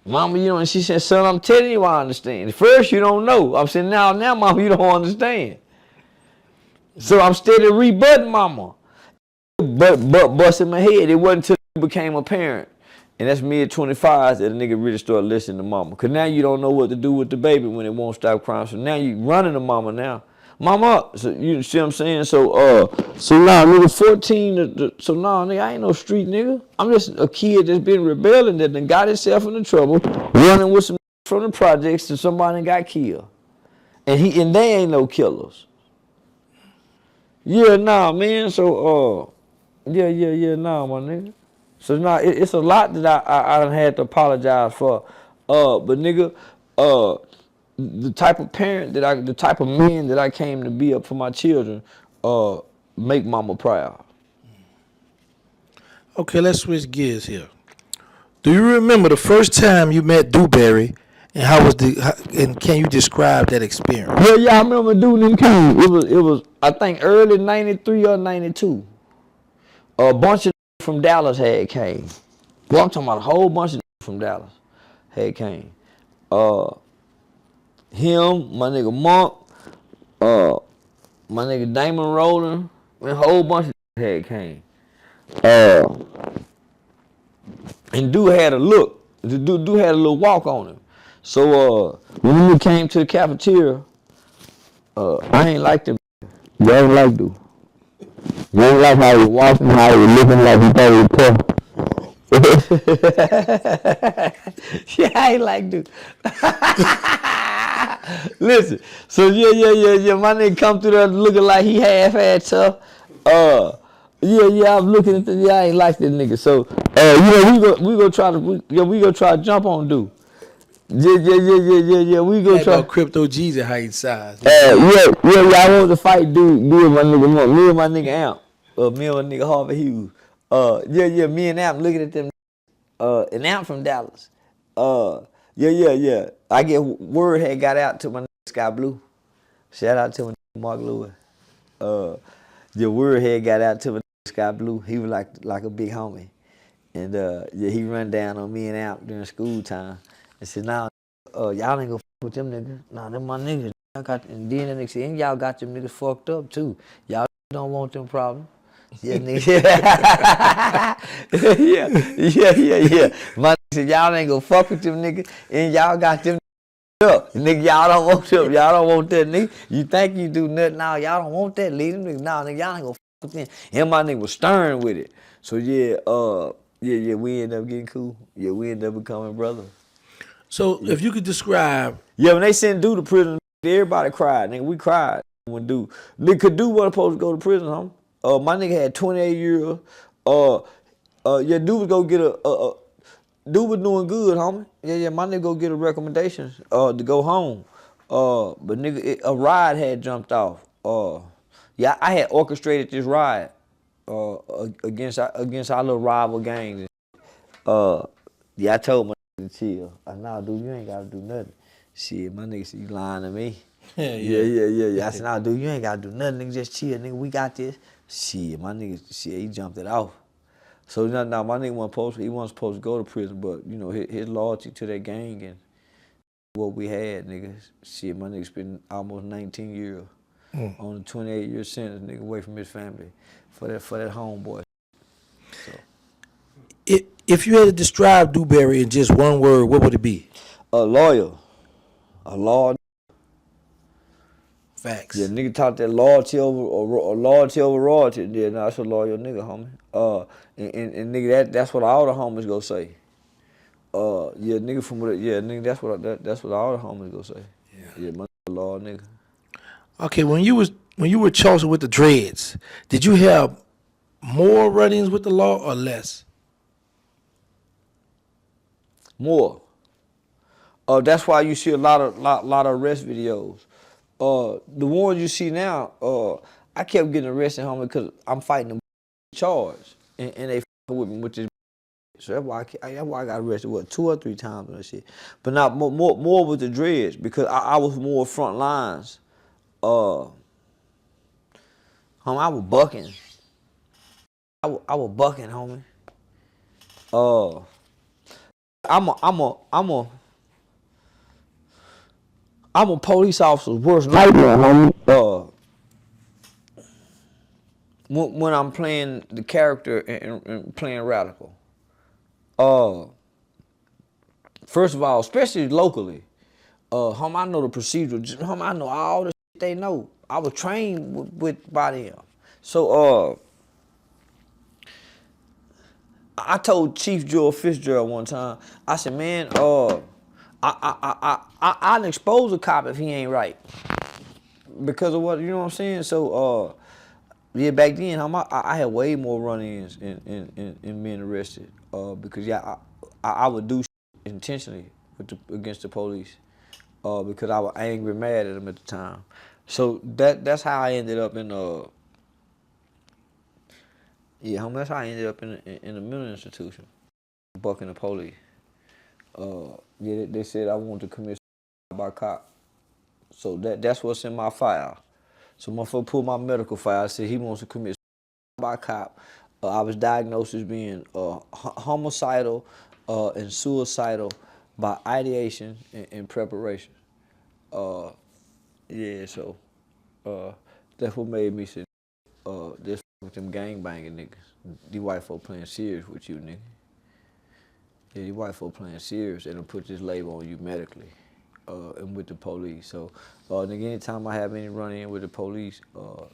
Mama, you don't, and she said, son, I'm telling you I understand. At first, you don't know. I'm saying, now, mama, you don't understand. So I'm steady rebutting mama. But busting my head. It wasn't until I became a parent. And that's mid-25s that a nigga really started listening to mama. Because now you don't know what to do with the baby when it won't stop crying. So now you running to mama now. Mama, so you see what I'm saying? So now, nigga, 14, so now, nigga, I ain't no street nigga. I'm just a kid that's been rebelling that done got himself into trouble, running with some from the projects and somebody got killed. And they ain't no killers. Yeah, nah, man, so, yeah, nah, my nigga. So now it's a lot that I done had to apologize for. But nigga, the type of parent the type of man that I came to be up for my children, make mama proud. Okay, let's switch gears here. Do you remember the first time you met Dewberry, and and can you describe that experience? Yeah, I remember dude in King. It was I think early '93 or '92. A bunch of from Dallas had came. Well, I'm talking about a whole bunch of from Dallas had came. Him, my nigga Monk, my nigga Damon Rowland, a whole bunch of had came. And dude had a look. The dude had a little walk on him. So when we came to the cafeteria, I ain't like them. You ain't like dude. You ain't like how he was walking, how he was looking like he thought he was tough. Yeah, I ain't like dude. Listen, so yeah. My nigga come through there looking like he half-ass tough. I'm looking at the, I ain't like this nigga. So, we gonna try to jump on dude. Yeah. We go Like try. about Crypto G's and height size. Yeah. Y'all want to fight, dude? Me and my nigga Amp. Me and my nigga Harvey Hughes. Yeah. Me and Amp looking at them. And Amp from Dallas. Yeah. I get word had got out to my nigga Sky Blue. Shout out to my nigga Mark Lewis. The word had got out to my nigga Sky Blue. He was like a big homie. And he run down on me and Amp during school time and said, "Nah, y'all ain't gonna fuck with them niggas. Nah, them my niggas. And then the nigga said, and y'all got them niggas fucked up too. Y'all don't want them problems." Yeah, nigga. Yeah. My nigga said, y'all ain't gonna fuck with them niggas, and y'all got them up. Nigga, y'all don't want them. Y'all don't want that, nigga. You think you do nothing now, y'all don't want that. Leave them niggas. Nah, nigga, y'all ain't gonna fuck with them. And my nigga was stern with it. So yeah, we ended up getting cool. Yeah, we ended up becoming brothers. So if you could describe, Yeah, when they sent dude to prison, everybody cried. Nigga, we cried when dude. Nigga could do what supposed to go to prison, homie. My nigga had 28 years. Yeah, dude was go get dude was doing good, homie. Yeah, my nigga go get a recommendation to go home. But nigga, a ride had jumped off. Yeah, I had orchestrated this ride against our little rival gangs. Yeah, I told my nigga to chill. I said, nah, dude, you ain't gotta do nothing. Shit, my nigga said, you lying to me. Yeah. I said, nah, dude, you ain't gotta do nothing, nigga, just chill, nigga, we got this. Shit, my nigga, he jumped it off. So now my nigga wasn't supposed to go to prison, but you know, his loyalty to that gang and what we had, nigga. Shit, my nigga spent almost 19 years on a 28-year sentence, nigga, away from his family for that homeboy. So. if you had to describe Dewberry in just one word, what would it be? Loyal. A law. Facts. Yeah, nigga taught that loyalty over royalty. Yeah, nah, that's a loyal nigga, homie. And nigga, that's what all the homies go say. Yeah, nigga nigga, that's what all the homies go say. Yeah, my law nigga. Okay, when you were Charleston with the dreads, did you have more run-ins with the law or less? More. That's why you see a lot of arrest videos. The ones you see now, I kept getting arrested, homie, because I'm fighting them charge, and they with me with this. So that's why I got arrested 2 or 3 times and that shit. But not more with the dreads because I was more front lines. Homie, I was bucking. I was bucking, homie. I'm a police officer's worst nightmare, homie. When I'm playing the character and playing radical. First of all, especially locally, homie, I know the procedure. Homie, I know all the shit they know. I was trained by them. So I told Chief Joe Fitzgerald one time. I said, man, I'll expose a cop if he ain't right. Because of what, you know what I'm saying? So yeah, back then, I had way more run-ins in being arrested. Because yeah, I would do shit intentionally against the police. Because I was angry, mad at them at the time. So that's how I ended up in that's how I ended up in a mental institution, bucking the police. Yeah, they said I wanted to commit suicide by cop. So that's what's in my file. So motherfucker pulled my medical file, said he wants to commit suicide by cop. I was diagnosed as being homicidal and suicidal by ideation and preparation. Yeah, so that's what made me say, this with them gangbanging niggas. These white folk playing serious with you, nigga. Yeah, these white folk playing serious and they'll put this label on you medically and with the police. So, nigga, anytime I have any run-in with the police, one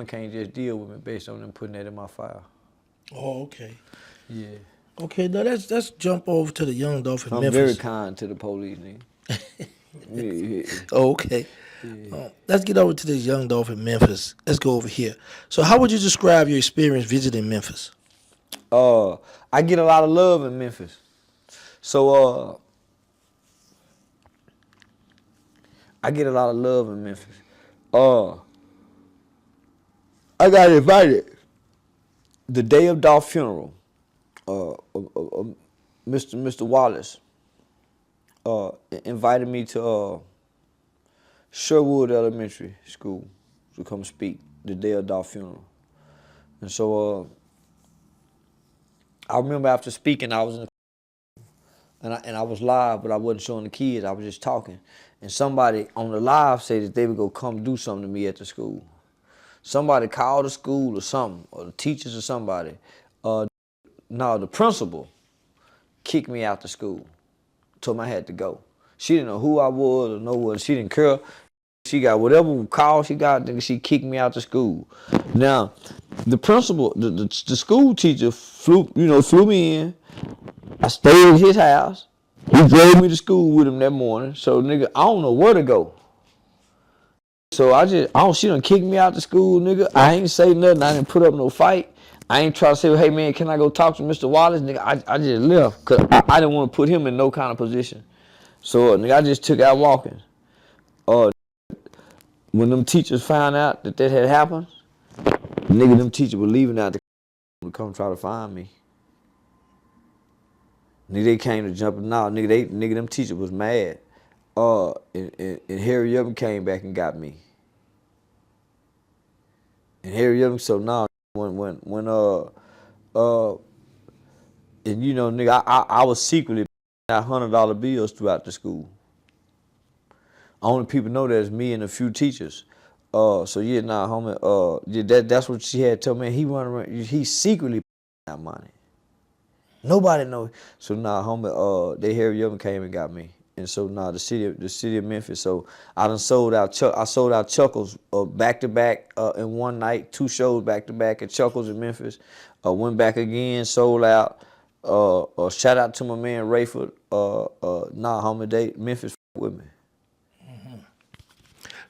can't just deal with me based on them putting that in my file. Oh, okay. Yeah. Okay, now let's jump over to the Young Dolph in I'm Memphis. very kind to the police, nigga. Yeah. Oh, okay. Yeah. Let's get over to this Young Dolph in Memphis. Let's go over here. So how would you describe your experience visiting Memphis? I get a lot of love in Memphis. So I get a lot of love in Memphis. I got invited the day of Dolph's funeral. Mr. Wallace invited me to Sherwood Elementary School to come speak the day of Dolph's funeral. And so I remember after speaking, I was in the and I was live, but I wasn't showing the kids. I was just talking. And somebody on the live said that they would go come do something to me at the school. Somebody called the school or something, or the teachers or somebody. No, the principal kicked me out the school. Told me I had to go. She didn't know who I was or know what. She didn't care. She got whatever call she got, she kicked me out the school. Now, the principal, the school teacher flew me in. I stayed at his house. He drove me to school with him that morning. So, nigga, I don't know where to go. So she done kicked me out the school, nigga. I ain't say nothing. I didn't put up no fight. I ain't try to say, hey, man, can I go talk to Mr. Wallace? Nigga, I just left because I didn't want to put him in no kind of position. So, nigga, I just took out walking. When them teachers found out that had happened, nigga, them teachers were leaving out to come try to find me. Nigga, they came to jump now. Nigga, them teachers was mad. And Harry Young came back and got me. And Harry Young, so now and you know, nigga, I was secretly out $100 bills throughout the school. Only people know that is me and a few teachers. So yeah, nah, homie. Yeah, that's what she had told me. He run around. He secretly out money. Nobody know. So nah, homie. They Harry Young came and got me. And so now the city of Memphis. So I done sold out. I sold out Chuckles back to back in one night. 2 shows back to back at Chuckles in Memphis. Went back again, sold out. Shout out to my man Rayford. Nah, homie, Memphis with me.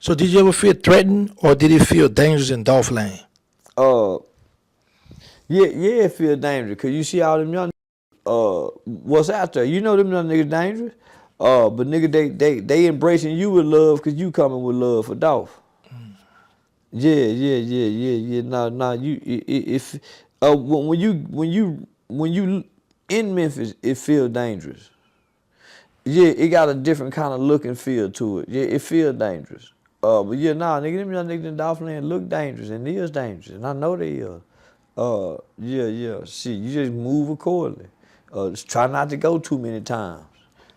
So did you ever feel threatened, or did it feel dangerous in Dolph Lane? Yeah, it feel dangerous. Cause you see all them young what's out there. You know them young niggas dangerous. But nigga, they embracing you with love because you coming with love for Dolph. Yeah. Nah. You if when you in Memphis, it feel dangerous. Yeah, it got a different kind of look and feel to it. Yeah, it feel dangerous. But yeah, nah, nigga, them young niggas in Dolph Lane look dangerous and is dangerous, and I know they is. Yeah. See, you just move accordingly. Just try not to go too many times.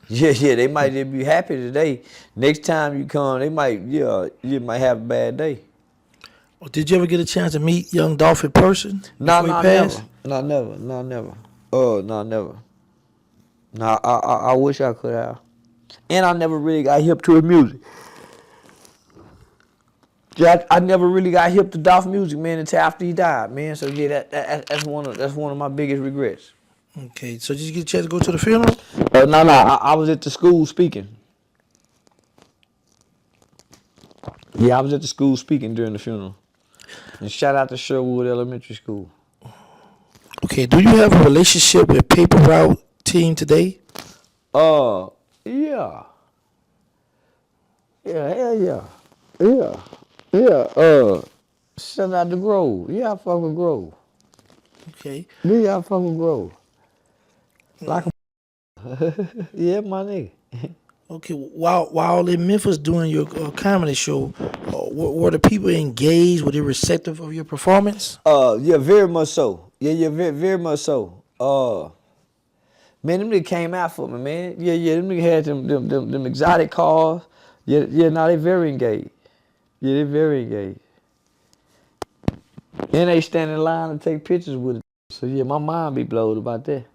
Yeah, they might just be happy today. Next time you come, they might, you might have a bad day. Well, did you ever get a chance to meet young Dolph in person? Nah, never. Never. Never. Nah, I wish I could have. And I never really got hip to his music. Yeah, I never really got hip to Dolph music, man, until after he died, man. So yeah, that's one of my biggest regrets. Okay, so did you get a chance to go to the funeral? No, I was at the school speaking. Yeah, I was at the school speaking during the funeral. And shout out to Sherwood Elementary School. Okay, do you have a relationship with Paper Route team today? Yeah. Hell yeah. Yeah. Shout out to Grove. Yeah, I fuck with Grove. Okay. Yeah, I fuck with Grove. Like a yeah, my nigga. Okay, while in Memphis doing your comedy show, were the people engaged? Were they receptive of your performance? Yeah, very much so. Yeah, very much so. Man, them niggas came out for me, man. Yeah, them niggas had them exotic cars. Yeah, now they very engaged. Yeah, they very engaged. And they stand in line and take pictures with it. So yeah, my mind be blowed about that.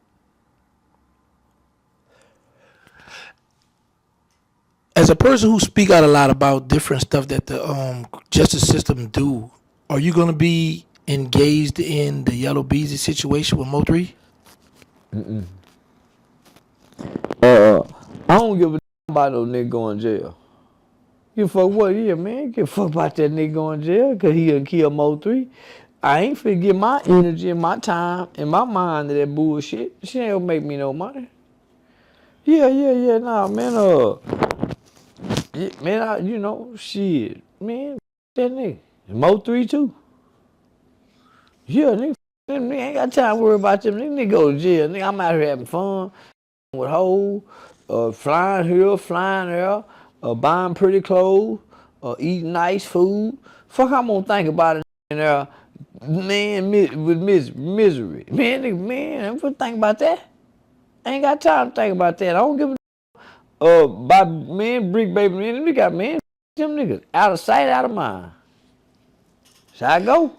As a person who speak out a lot about different stuff that the justice system do, are you going to be engaged in the Yellow Beezy situation with MO3? I don't give a about no nigga going to jail. Give a fuck what? Yeah, man. Give a fuck about that nigga going to jail because he done killed MO3. I ain't finna give my energy and my time and my mind to that bullshit. She ain't gonna make me no money. Yeah, nah, man. Yeah, man, you know, shit. Man, that nigga. MO3 too. Yeah, nigga, them nigga ain't got time to worry about them. Nigga go to jail. Nigga, I'm out here having fun with hoes, flying here, flying there, buying pretty clothes, eating nice food. Fuck, I'm gonna think about it in there, man, with misery. Man, nigga, man, I'm gonna think about that. I ain't got time to think about that. I don't give a by man, BriccBaby, man, them niggas got man, them niggas out of sight, out of mind. So I go,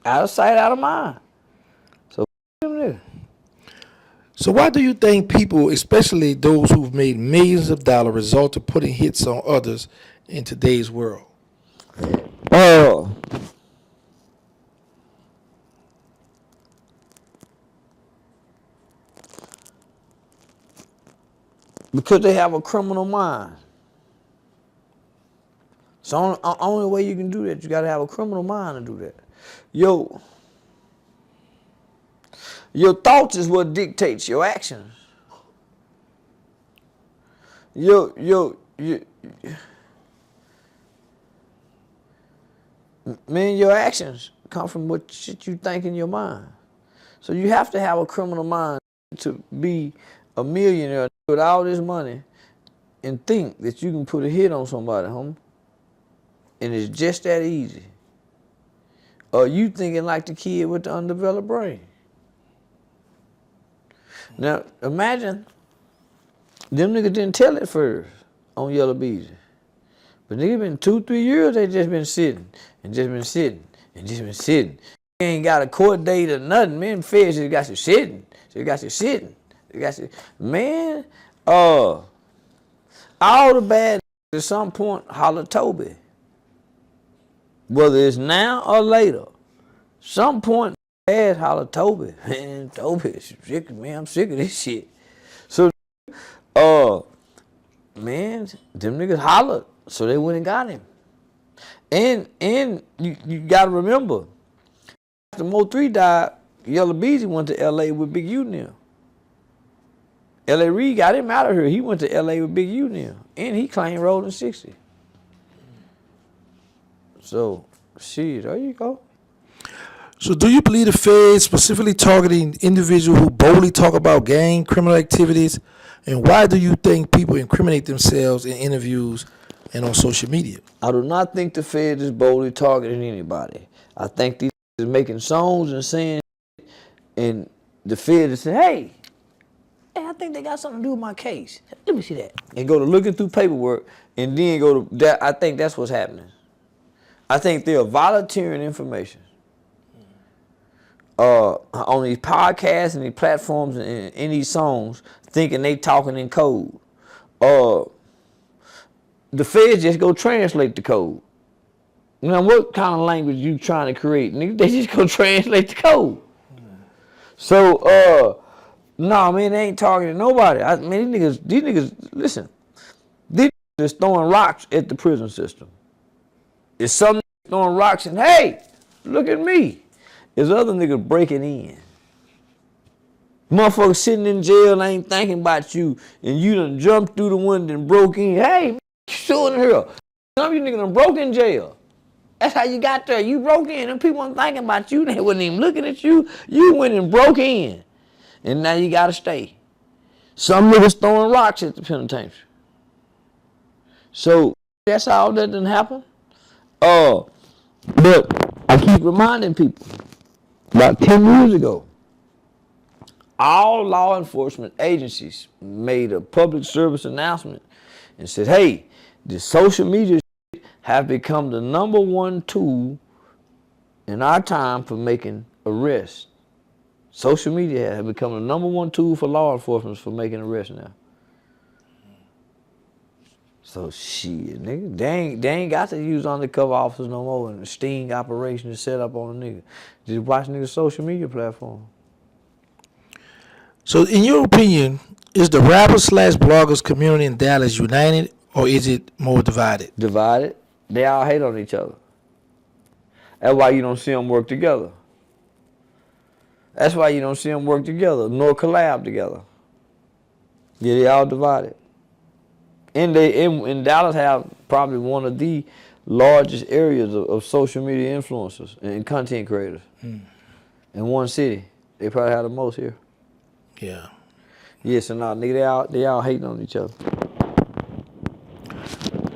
out of sight, out of mind. So them niggas. So why do you think people, especially those who've made millions of dollars, resort to putting hits on others in today's world? Because they have a criminal mind. So the only way you can do that, you gotta have a criminal mind to do that. Your thoughts is what dictates your actions. Man, your actions come from what shit you think in your mind. So you have to have a criminal mind to be a millionaire with all this money and think that you can put a hit on somebody, homie. And it's just that easy. Or you thinking like the kid with the undeveloped brain. Now, imagine them niggas didn't tell it first on Yella Beezy. But niggas been 2-3 years, they just been sitting and just been sitting and just been sitting. They ain't got a court date or nothing, man. Feds just got you sitting. They got you sitting. They got you, man, all the bad at some point holler Toby. Whether it's now or later. Some point bad holler Toby. Man, Toby is sick, man. I'm sick of this shit. So man, them niggas hollered. So they went and got him. And you gotta remember, after MO3 died, Yella Beezy went to LA with BigU now. L.A. Reid got him out of here. He went to L.A. with BigU now. And he claimed rolling 60. So, shit, there you go. So do you believe the feds specifically targeting individuals who boldly talk about gang criminal activities? And why do you think people incriminate themselves in interviews and on social media? I do not think the feds is boldly targeting anybody. I think these is making songs and saying, and the feds is saying, hey, I think they got something to do with my case. Let me see that. And go to looking through paperwork and then go to that. I think that's what's happening. I think they're volunteering information on these podcasts and these platforms and in these songs, thinking they talking in code. The feds just go translate the code. Now, what kind of language you trying to create? Nigga, they just go translate the code. So, no, man, they ain't targeting nobody. I mean, these niggas, listen, these niggas is throwing rocks at the prison system. It's some niggas throwing rocks and, hey, look at me. There's other niggas breaking in. Motherfuckers sitting in jail ain't thinking about you, and you done jumped through the window and broke in. Hey, man, you in here. Some of you niggas done broke in jail. That's how you got there. You broke in, and people weren't thinking about you. They wasn't even looking at you. You went and broke in. And now you gotta stay. Some niggas throwing rocks at the penitentiary. So that's all that didn't happen. But I keep reminding people, about 10 years ago, all law enforcement agencies made a public service announcement and said, hey, the social media have become the #1 tool in our time for making arrests. Social media have become the #1 tool for law enforcement for making arrests now. So shit, nigga, they ain't got to use undercover officers no more and the sting operation is set up on a nigga. Just watch niggas' social media platform. So in your opinion, is the rapper/bloggers community in Dallas united or is it more divided? Divided. They all hate on each other. That's why you don't see them work together. That's why you don't see them work together nor collab together. Yeah, they all divided. And they in Dallas have probably one of the largest areas of social media influencers and content creators in one city. They probably have the most here. Yeah. Yeah, so now nigga, they all hating on each other.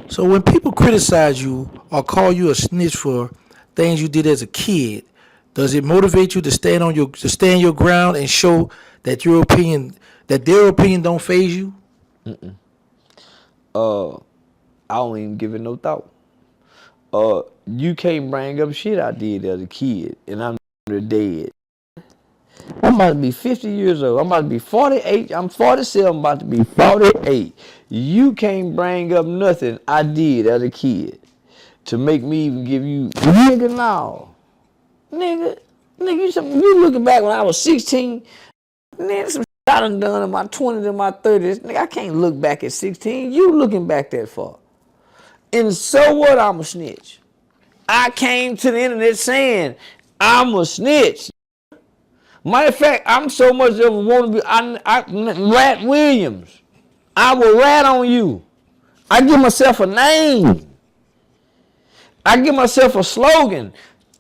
So when people criticize you or call you a snitch for things you did as a kid, does it motivate you to stand your ground and show that their opinion don't faze you? I don't even give it no thought. You can't bring up shit I did as a kid, and I'm dead. I'm about to be 50 years old. I'm about to be 48. I'm 47. I'm about to be 48. You can't bring up nothing I did as a kid to make me even give you nigga now. Nigga, you looking back when I was 16, nigga, some shit I done in my 20s and my 30s. Nigga, I can't look back at 16. You looking back that far. And so what? I'm a snitch. I came to the internet saying I'm a snitch. Matter of fact, I'm so much of a wannabe. I Rat Williams. I will rat on you. I give myself a name. I give myself a slogan.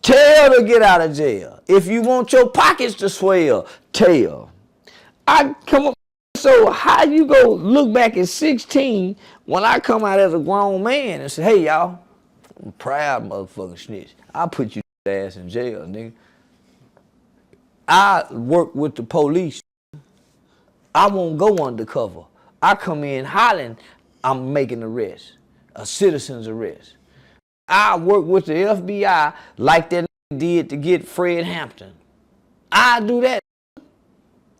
Tell to get out of jail. If you want your pockets to swell, tell. I come up. So how you go look back at 16 when I come out as a grown man and say, hey y'all, I'm a proud motherfucking snitch. I'll put you ass in jail, nigga. I work with the police. I won't go undercover. I come in hollering, I'm making an arrest, a citizen's arrest. I work with the FBI like that did to get Fred Hampton. I do that.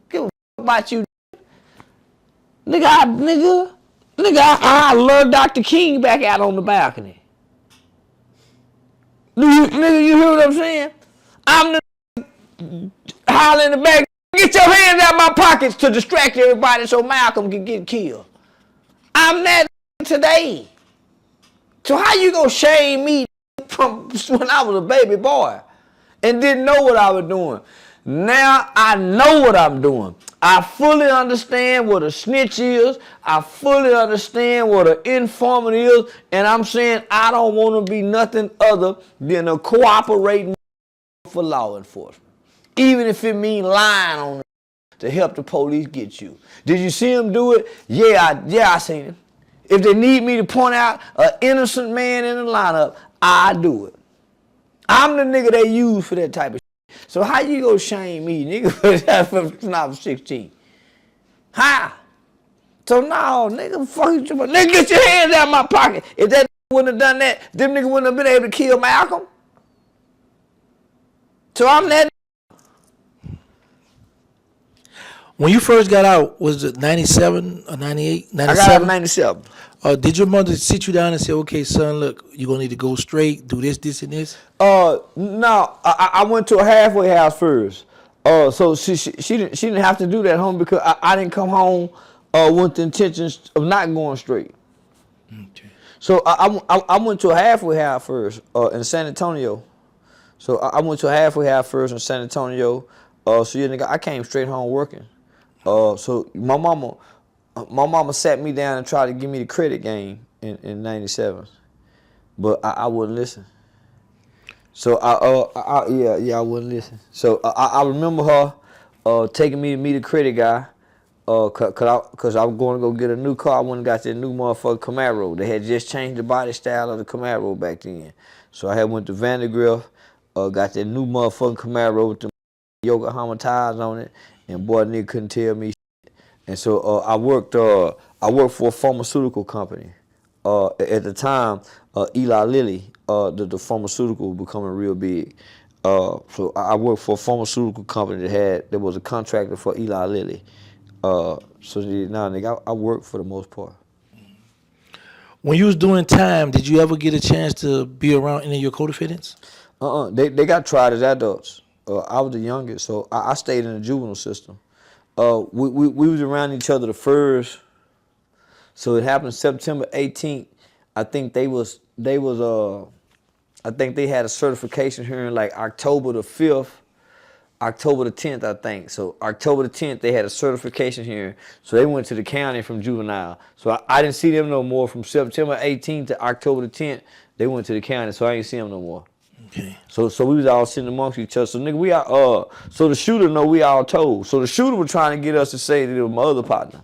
Give a fuck about you. Nigga, I love Dr. King back out on the balcony. Nigga, you hear what I'm saying? I'm the hollering in the back, get your hands out my pockets to distract everybody so Malcolm can get killed. I'm that today. So how you gonna shame me from when I was a baby boy and didn't know what I was doing? Now I know what I'm doing. I fully understand what a snitch is. I fully understand what an informant is. And I'm saying I don't want to be nothing other than a cooperating for law enforcement. Even if it means lying on them to help the police get you. Did you see him do it? Yeah, I seen him. If they need me to point out an innocent man in the lineup, I do it. I'm the nigga they use for that type of shit. So how you gonna shame me, nigga, for that when I was 16? How? So no, nigga, fuck you. Nigga, get your hands out of my pocket. If that wouldn't have done that, them niggas wouldn't have been able to kill Malcolm. So I'm that. When you first got out, was it 97 or 98? 97? I got out in 97. Did your mother sit you down and say, okay, son, look, you're going to need to go straight, do this, this, and this? No, I went to a halfway house first. So she didn't have to do that home because I didn't come home with the intentions of not going straight. Okay. So I went to a halfway house first in San Antonio. So I went to a halfway house first in San Antonio. So yeah, nigga, I came straight home working. So my mama sat me down and tried to give me the credit game in 97, but I wouldn't listen. So I wouldn't listen. So I remember her taking me to meet a credit guy, cause I was going to go get a new car. I went and got that new motherfucking Camaro. They had just changed the body style of the Camaro back then. So I had went to Vandergrift, got that new motherfucking Camaro with the Yokohama tires on it, and boy, nigga couldn't tell me shit. And so I worked for a pharmaceutical company. At the time, Eli Lilly, the pharmaceutical was becoming real big. So I worked for a pharmaceutical company that was a contractor for Eli Lilly. Nigga, I worked for the most part. When you was doing time, did you ever get a chance to be around any of your co-defendants? They got tried as adults. I was the youngest, so I stayed in the juvenile system. We was around each other the first. So it happened September 18th. I think I think they had a certification hearing like October the 5th. October the 10th, I think. So October the 10th, they had a certification hearing. So they went to the county from juvenile. So I didn't see them no more from September 18th to October the 10th. They went to the county, so I ain't see them no more. Okay. So we was all sitting amongst each other. So nigga, we are so the shooter know we all told. So the shooter was trying to get us to say that it was my other partner.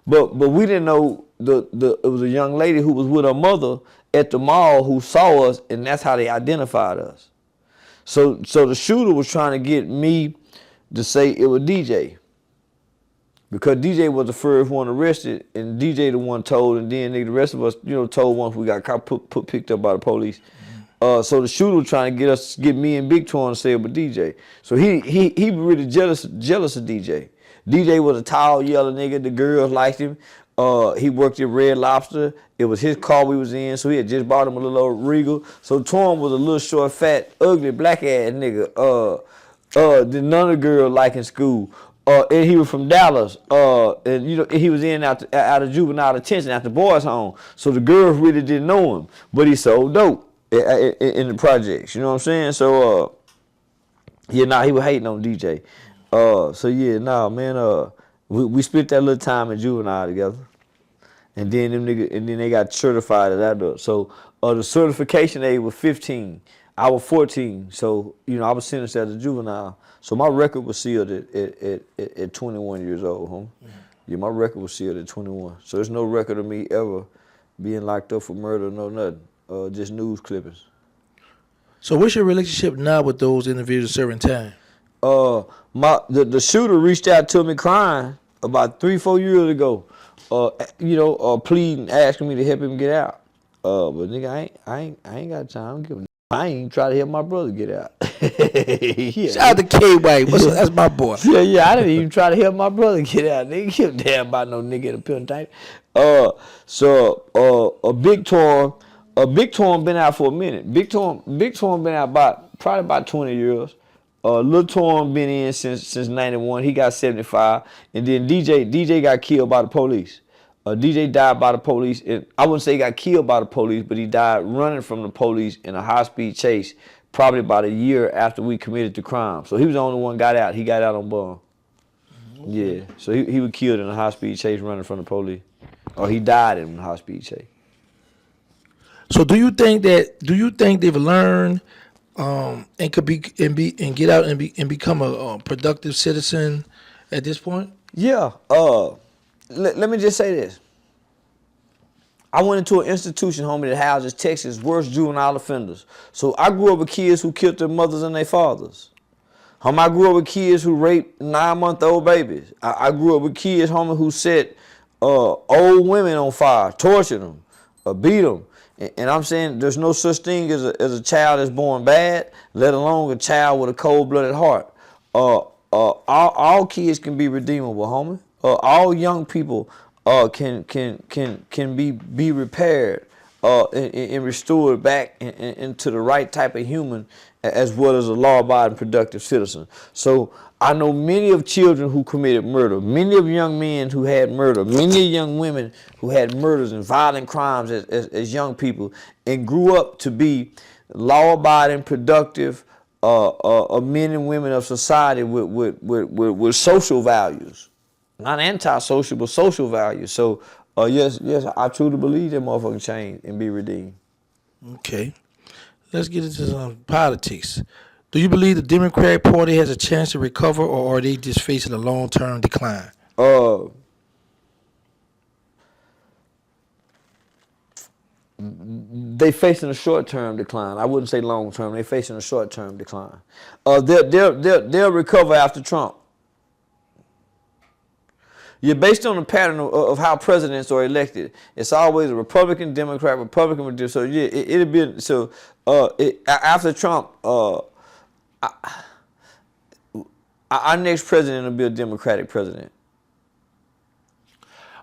But we didn't know it was a young lady who was with her mother at the mall who saw us, and that's how they identified us. So the shooter was trying to get me to say it was DJ. Because DJ was the first one arrested, and DJ the one told, and then the rest of us, told once we got caught, picked up by the police. So the shooter was trying to get me and Big Torn to say it was DJ. So he really jealous of DJ. DJ was a tall, yellow nigga. The girls liked him. He worked at Red Lobster. It was his car we was in, so he had just bought him a little old Regal. So Torn was a little short, fat, ugly, black ass nigga. That none of the girls like in school. And he was from Dallas. And he was in out of juvenile detention at the boys' home. So the girls really didn't know him, but he sold dope in the projects. You know what I'm saying? So he was hating on DJ. We spent that little time in juvenile together. And then they got certified at that. So the certification age was 15. I was 14. So, I was sentenced as a juvenile. So my record was sealed at 21 years old, homie. Yeah, my record was sealed at 21. So there's no record of me ever being locked up for murder, no nothing. Just news clippings. So what's your relationship now with those individuals serving time? The shooter reached out to me crying about 3-4 years ago. Pleading, asking me to help him get out. But nigga, I ain't got time. I ain't even try to help my brother get out. Yeah. Shout out to K-White. That's my boy. Yeah, I didn't even try to help my brother get out. Nigga, give a damn about no nigga in a pill tank. A Big Torn been out for a minute. Big Torn been out probably about 20 years. Lil Torn been in since 91. He got 75. And then DJ got killed by the police. DJ died by the police. I wouldn't say he got killed by the police, but he died running from the police in a high-speed chase probably about a year after we committed the crime. So he was the only one got out. He got out on bond. Okay. Yeah, so he was killed in a high-speed chase running from the police. Or he died in a high-speed chase. So do you think they've learned and get out and become a productive citizen at this point? Yeah. Let me just say this. I went into an institution, homie, that houses Texas' worst juvenile offenders. So I grew up with kids who killed their mothers and their fathers. I grew up with kids who raped 9-month-old babies. I grew up with kids, homie, who set old women on fire, tortured them, beat them. And I'm saying there's no such thing as a child that's born bad, let alone a child with a cold-blooded heart. All kids can be redeemable, homie. All young people can be repaired and restored back into the right type of human, as well as a law-abiding, productive citizen. So I know many of children who committed murder, many of young men who had murder, many young women who had murders and violent crimes as young people, and grew up to be law-abiding, productive men and women of society with social values. Not antisocial, but social values. So, yes, I truly believe that motherfucking change and be redeemed. Okay. Let's get into some politics. Do you believe the Democratic Party has a chance to recover, or are they just facing a long-term decline? They facing a short-term decline. I wouldn't say long-term. They facing a short-term decline. They'll recover after Trump. Yeah, based on the pattern of how presidents are elected, it's always a Republican, Democrat, Republican. So yeah, it'll be so. After Trump, our next president will be a Democratic president.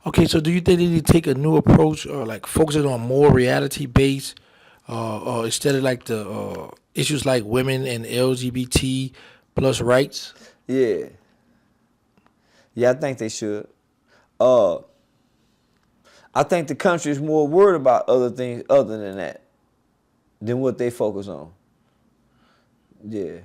Okay, so do you think they need to take a new approach, or like focusing on more reality based, or instead of like the issues like women and LGBT plus rights? Yeah, I think they should. I think the country is more worried about other things other than that, than what they focus on. Yeah.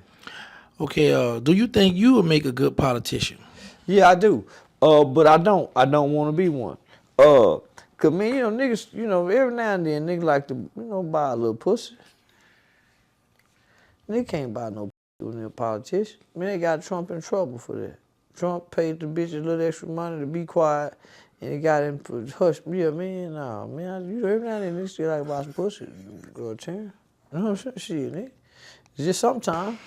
Okay, do you think you would make a good politician? Yeah, I do. But I don't. I don't want to be one. Cause man, niggas, every now and then niggas like to, buy a little pussy. Nigga can't buy no pussy when they're a politician. Man, they got Trump in trouble for that. Trump paid the bitch a little extra money to be quiet, and he got him for hush. Yeah, man, nah, man. Every now and then niggas still like to buy some pussy. Go Terrance. You know what I'm saying? Shit, nigga. It's just sometimes.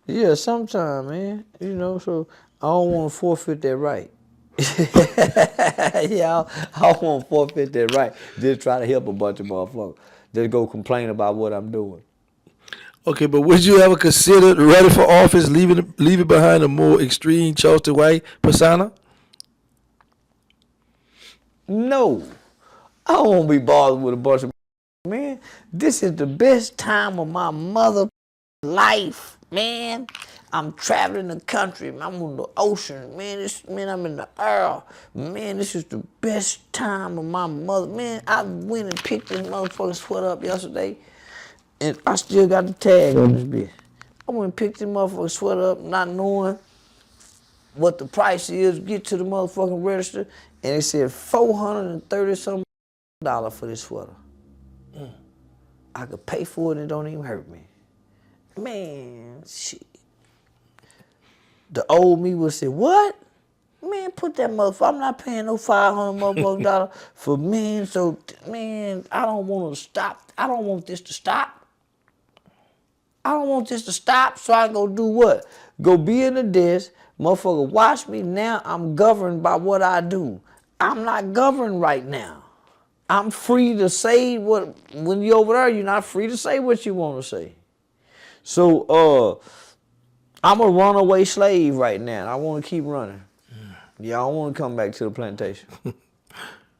Yeah, sometime, man. So I don't want to forfeit that right. Yeah, I don't want to forfeit that right. Just try to help a bunch of motherfuckers. Just go complain about what I'm doing. Okay, but would you ever consider running for office, leaving behind a more extreme Charleston White persona? No, I don't want to be bothered with a bunch of man. This is the best time of my mother life, man. I'm traveling the country. I'm on the ocean, man. I'm in the air, man. This is the best time of my mother, man. I went and picked this motherfucking sweater up yesterday, and I still got the tag on this bitch. I went and picked this motherfucking sweater up, not knowing what the price is. Get to the motherfucking register, and it said $430 something for this sweater. I could pay for it and it don't even hurt me. Man, shit. The old me would say, what? Man, put that motherfucker. I'm not paying no $500 motherfucking dollar for men. So, man, I don't want to stop. I don't want this to stop. I don't want this to stop, so I go do what? Go be in the desk. Motherfucker, watch me now. I'm governed by what I do. I'm not governed right now. I'm free to say what, when you're over there, you're not free to say what you want to say. So, I'm a runaway slave right now. I want to keep running. Yeah, I don't want to come back to the plantation.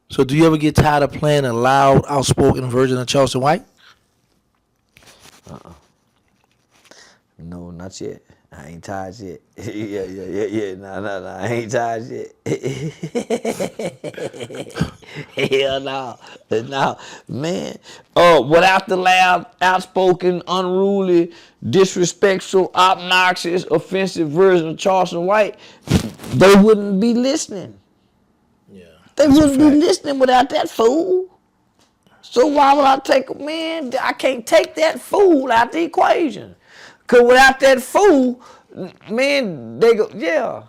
So do you ever get tired of playing a loud, outspoken version of Charleston White? No, not yet. I ain't tired yet. Yeah. Nah. I ain't tired yet. Hell no. No, man. Without the loud, outspoken, unruly, disrespectful, obnoxious, offensive version of Charleston White, they wouldn't be listening. Yeah. They wouldn't be listening without that fool. So why would I take, man, I can't take that fool out the equation. Because without that fool, man, they go, yeah.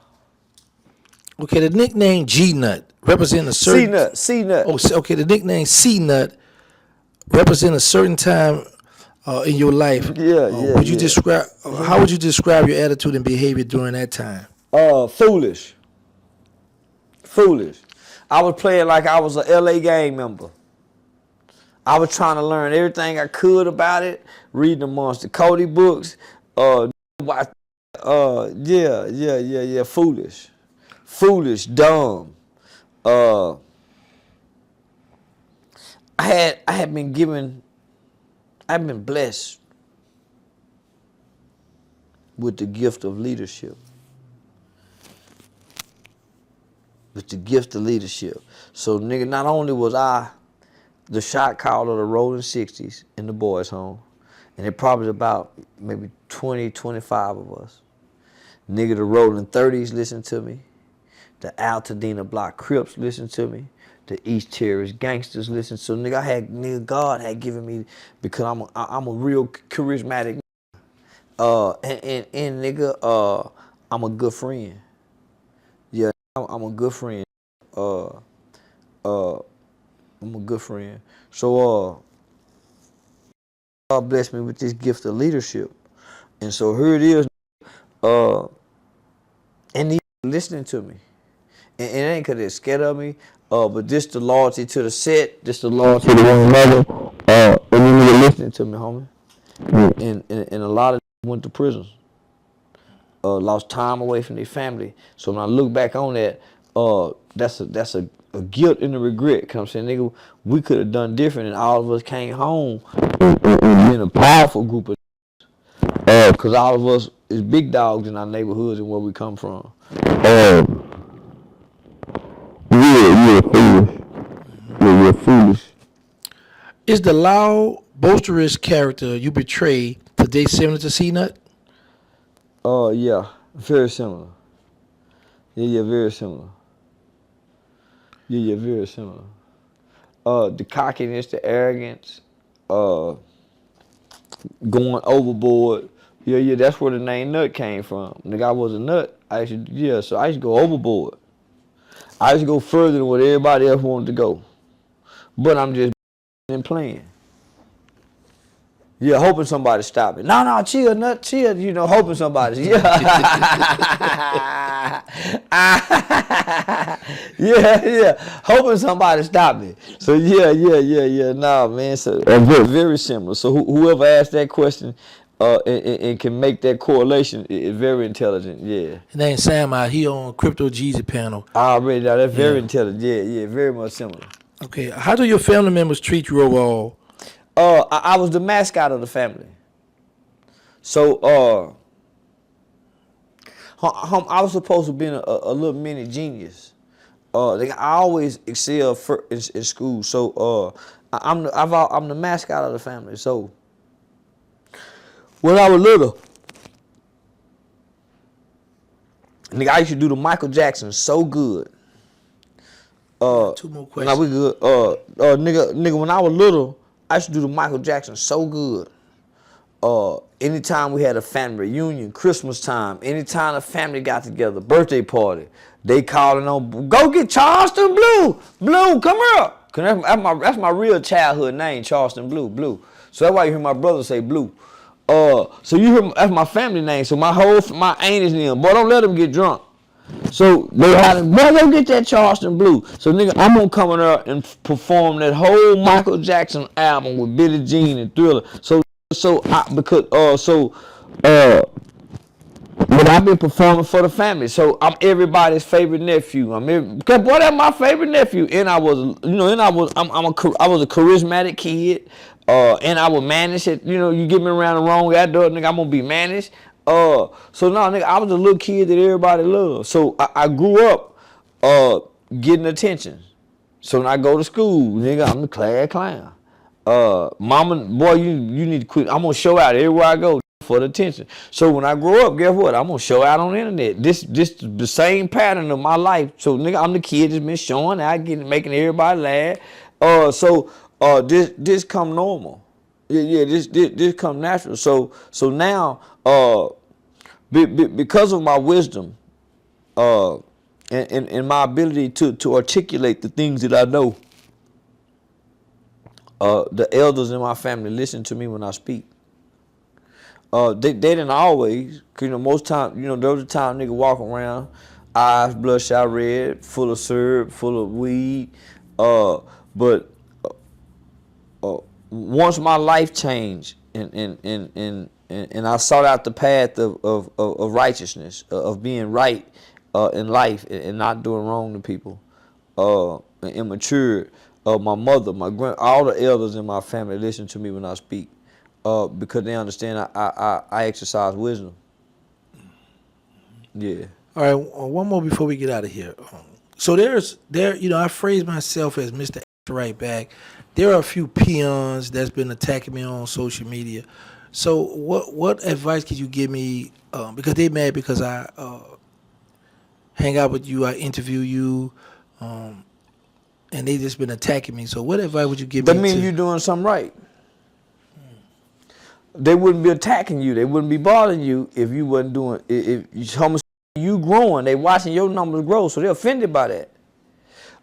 Okay, the nickname G-Nut represent a certain... C-Nut. Oh, okay, the nickname C-Nut represent a certain time in your life. Would you describe... How would you describe your attitude and behavior during that time? Foolish. I was playing like I was a LA gang member. I was trying to learn everything I could about it, reading the Monster Cody books. Foolish, dumb. I've been blessed with the gift of leadership. So, nigga, not only was I the shot caller of the Rolling 60s in the boys' home, and it probably about maybe 20, 25 of us. Nigga, the Rolling 30s listened to me. The Altadena Block Crips listened to me. The East Terrace Gangsters listened to me. God had given me, because I'm a real charismatic, and nigga, I'm a good friend. Yeah, I'm a good friend. I'm a good friend. So, God blessed me with this gift of leadership. And so here it is, and he's listening to me. And it ain't because they're scared of me, but just the loyalty to the set, just the loyalty to one another, and then they're listening to me, homie. And a lot of them went to prison, lost time away from their family. So when I look back on that, that's a guilt and a regret. Cause I'm saying, nigga, we could have done different, and all of us came home in a powerful group of, cause all of us is big dogs in our neighborhoods and where we come from. You're foolish. Is the loud, boisterous character you portray today similar to C-Nut? Yeah, very similar. Yeah, very similar. Yeah, very similar. The cockiness, the arrogance, going overboard. Yeah, that's where the name Nut came from. Nigga, I was a nut. So I used to go overboard. I used to go further than what everybody else wanted to go. But I'm just and playing. Yeah, hoping somebody stop it. No, chill, Nut, chill. Hoping somebody. Yeah. yeah. Hoping somebody stop it. So yeah. Nah, man. So very similar. So whoever asked that question and can make that correlation is very intelligent. Yeah. His name Sam out. He on Crypto Jeezy panel. I already know that's very intelligent. Yeah, very much similar. Okay. How do your family members treat you overall? I was the mascot of the family. So I was supposed to be a little mini genius. I always excel in school. So I'm the mascot of the family. So when I was little, nigga, I used to do the Michael Jackson so good. 2 more questions. Nah, we good. Nigga, when I was little, I used to do the Michael Jackson so good. Anytime we had a family reunion, Christmas time, anytime a family got together, birthday party, they calling on, go get Charleston Blue. Blue, come here. Cause that's my real childhood name, Charleston Blue. So that's why you hear my brother say Blue. So you hear, that's my family name. So my aunties and them, boy, don't let them get drunk. So they had to, boy, go get that Charleston Blue. So nigga, I'm gonna come in there and perform that whole Michael Jackson album with Billie Jean and Thriller. But I've been performing for the family, so I'm everybody's favorite nephew. Cause boy, that's my favorite nephew. And I was a charismatic kid. And I would manage it. You get me around the wrong guy, nigga, I'm gonna be managed. So no, nigga, I was a little kid that everybody loved. So I grew up getting attention. So when I go to school, nigga, I'm the class clown. Mama, boy, you need to quit. I'm gonna show out everywhere I go for the attention. So when I grow up, guess what? I'm gonna show out on the internet. This the same pattern of my life. So nigga, I'm the kid that's been showing out, making everybody laugh. This come normal. Yeah, this come natural. So now, because of my wisdom, and my ability to articulate the things that I know, the elders in my family listen to me when I speak. They didn't always, cause most time, there was a time nigga walk around, eyes bloodshot red, full of syrup, full of weed. But once my life changed and I sought out the path of righteousness, of being right in life and not doing wrong to people, and matured. My mother, all the elders in my family listen to me when I speak, because they understand I exercise wisdom. Yeah. All right, one more before we get out of here. So I phrase myself as Mr. Right back. There are a few peons that's been attacking me on social media. So what advice could you give me? Because they mad because I hang out with you, I interview you, and they just been attacking me. So what advice would you give me? That means you're doing something right. They wouldn't be attacking you. They wouldn't be bothering you if you wasn't doing. If you growing, they watching your numbers grow, so they're offended by that.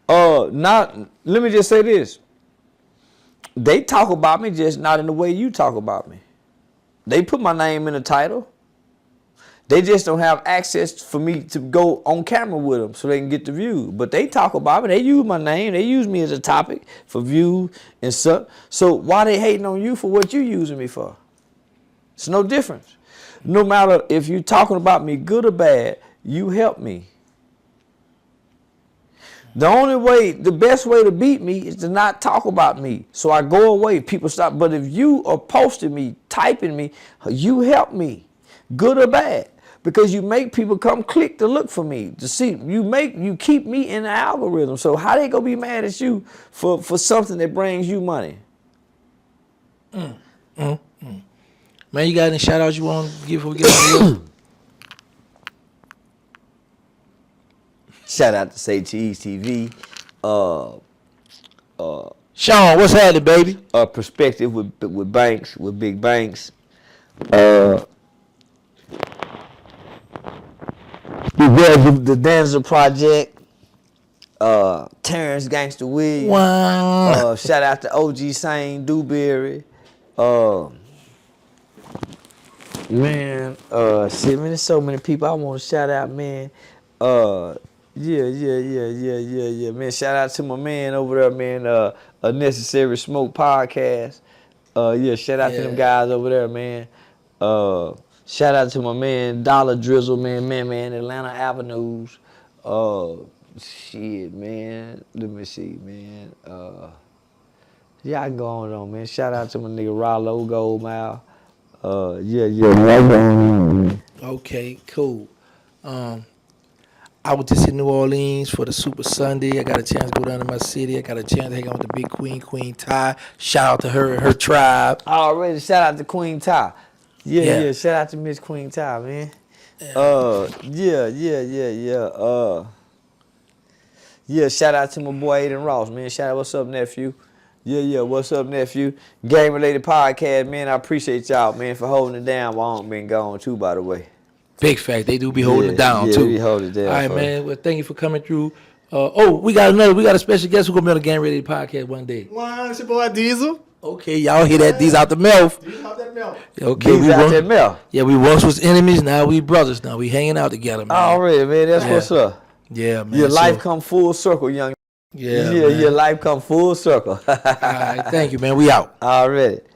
Let me just say this. They talk about me just not in the way you talk about me. They put my name in the title. They just don't have access for me to go on camera with them so they can get the view. But they talk about me. They use my name. They use me as a topic for view and stuff. So why they hating on you for what you using me for? It's no difference. No matter if you talking about me good or bad, you help me. The best way to beat me is to not talk about me. So I go away, people stop. But if you are posting me, typing me, you help me, good or bad. Because you make people come click to look for me, to see. You keep me in the algorithm. So how they gonna be mad at you for something that brings you money? Man, you got any shout outs you want to give before we get out of here? Shout out to Say Cheese TV. Sean, what's happening, baby? Perspective with Banks, with Big Banks. The Dancer Project. Terrance Gangsta Williams. Wow. Shout out to OG Sane Dewberry. Man, shit, man, there's so many people I want to shout out, man. Yeah. Man, shout out to my man over there, man. A Necessary Smoke podcast. Shout out to them guys over there, man. Shout out to my man Dollar Drizzle, man, Atlanta Avenues. Shit, man. Let me see, man. Yeah, I can go on, man. Shout out to my nigga Rollo Goldmouth. Man. Okay, cool. I was just in New Orleans for the Super Sunday. I got a chance to go down to my city. I got a chance to hang out with the big Queen Ty. Shout out to her and her tribe. Already, shout out to Queen Ty. Yeah. Shout out to Miss Queen Ty, man. Yeah. Shout out to my boy Aiden Ross, man. Shout out, what's up, nephew? Yeah. What's up, nephew? Game related podcast, man. I appreciate y'all, man, for holding it down while I'm been gone too, by the way. Big fact, they do be holding it down too. Yeah, we hold it down. All right, man. Well, thank you for coming through. We got a special guest who's gonna be on the Game Ready podcast one day. Wow, it's your boy Diesel. Okay, y'all hear that? These out the mouth. Diesel out that milk. Okay, These out that mouth. Yeah, we once was enemies, now we brothers. Now we hanging out together, man. Already, man. That's what's up. Yeah, man. Your life come full circle, young. Yeah, Your life come full circle. All right, thank you, man. We out. Already.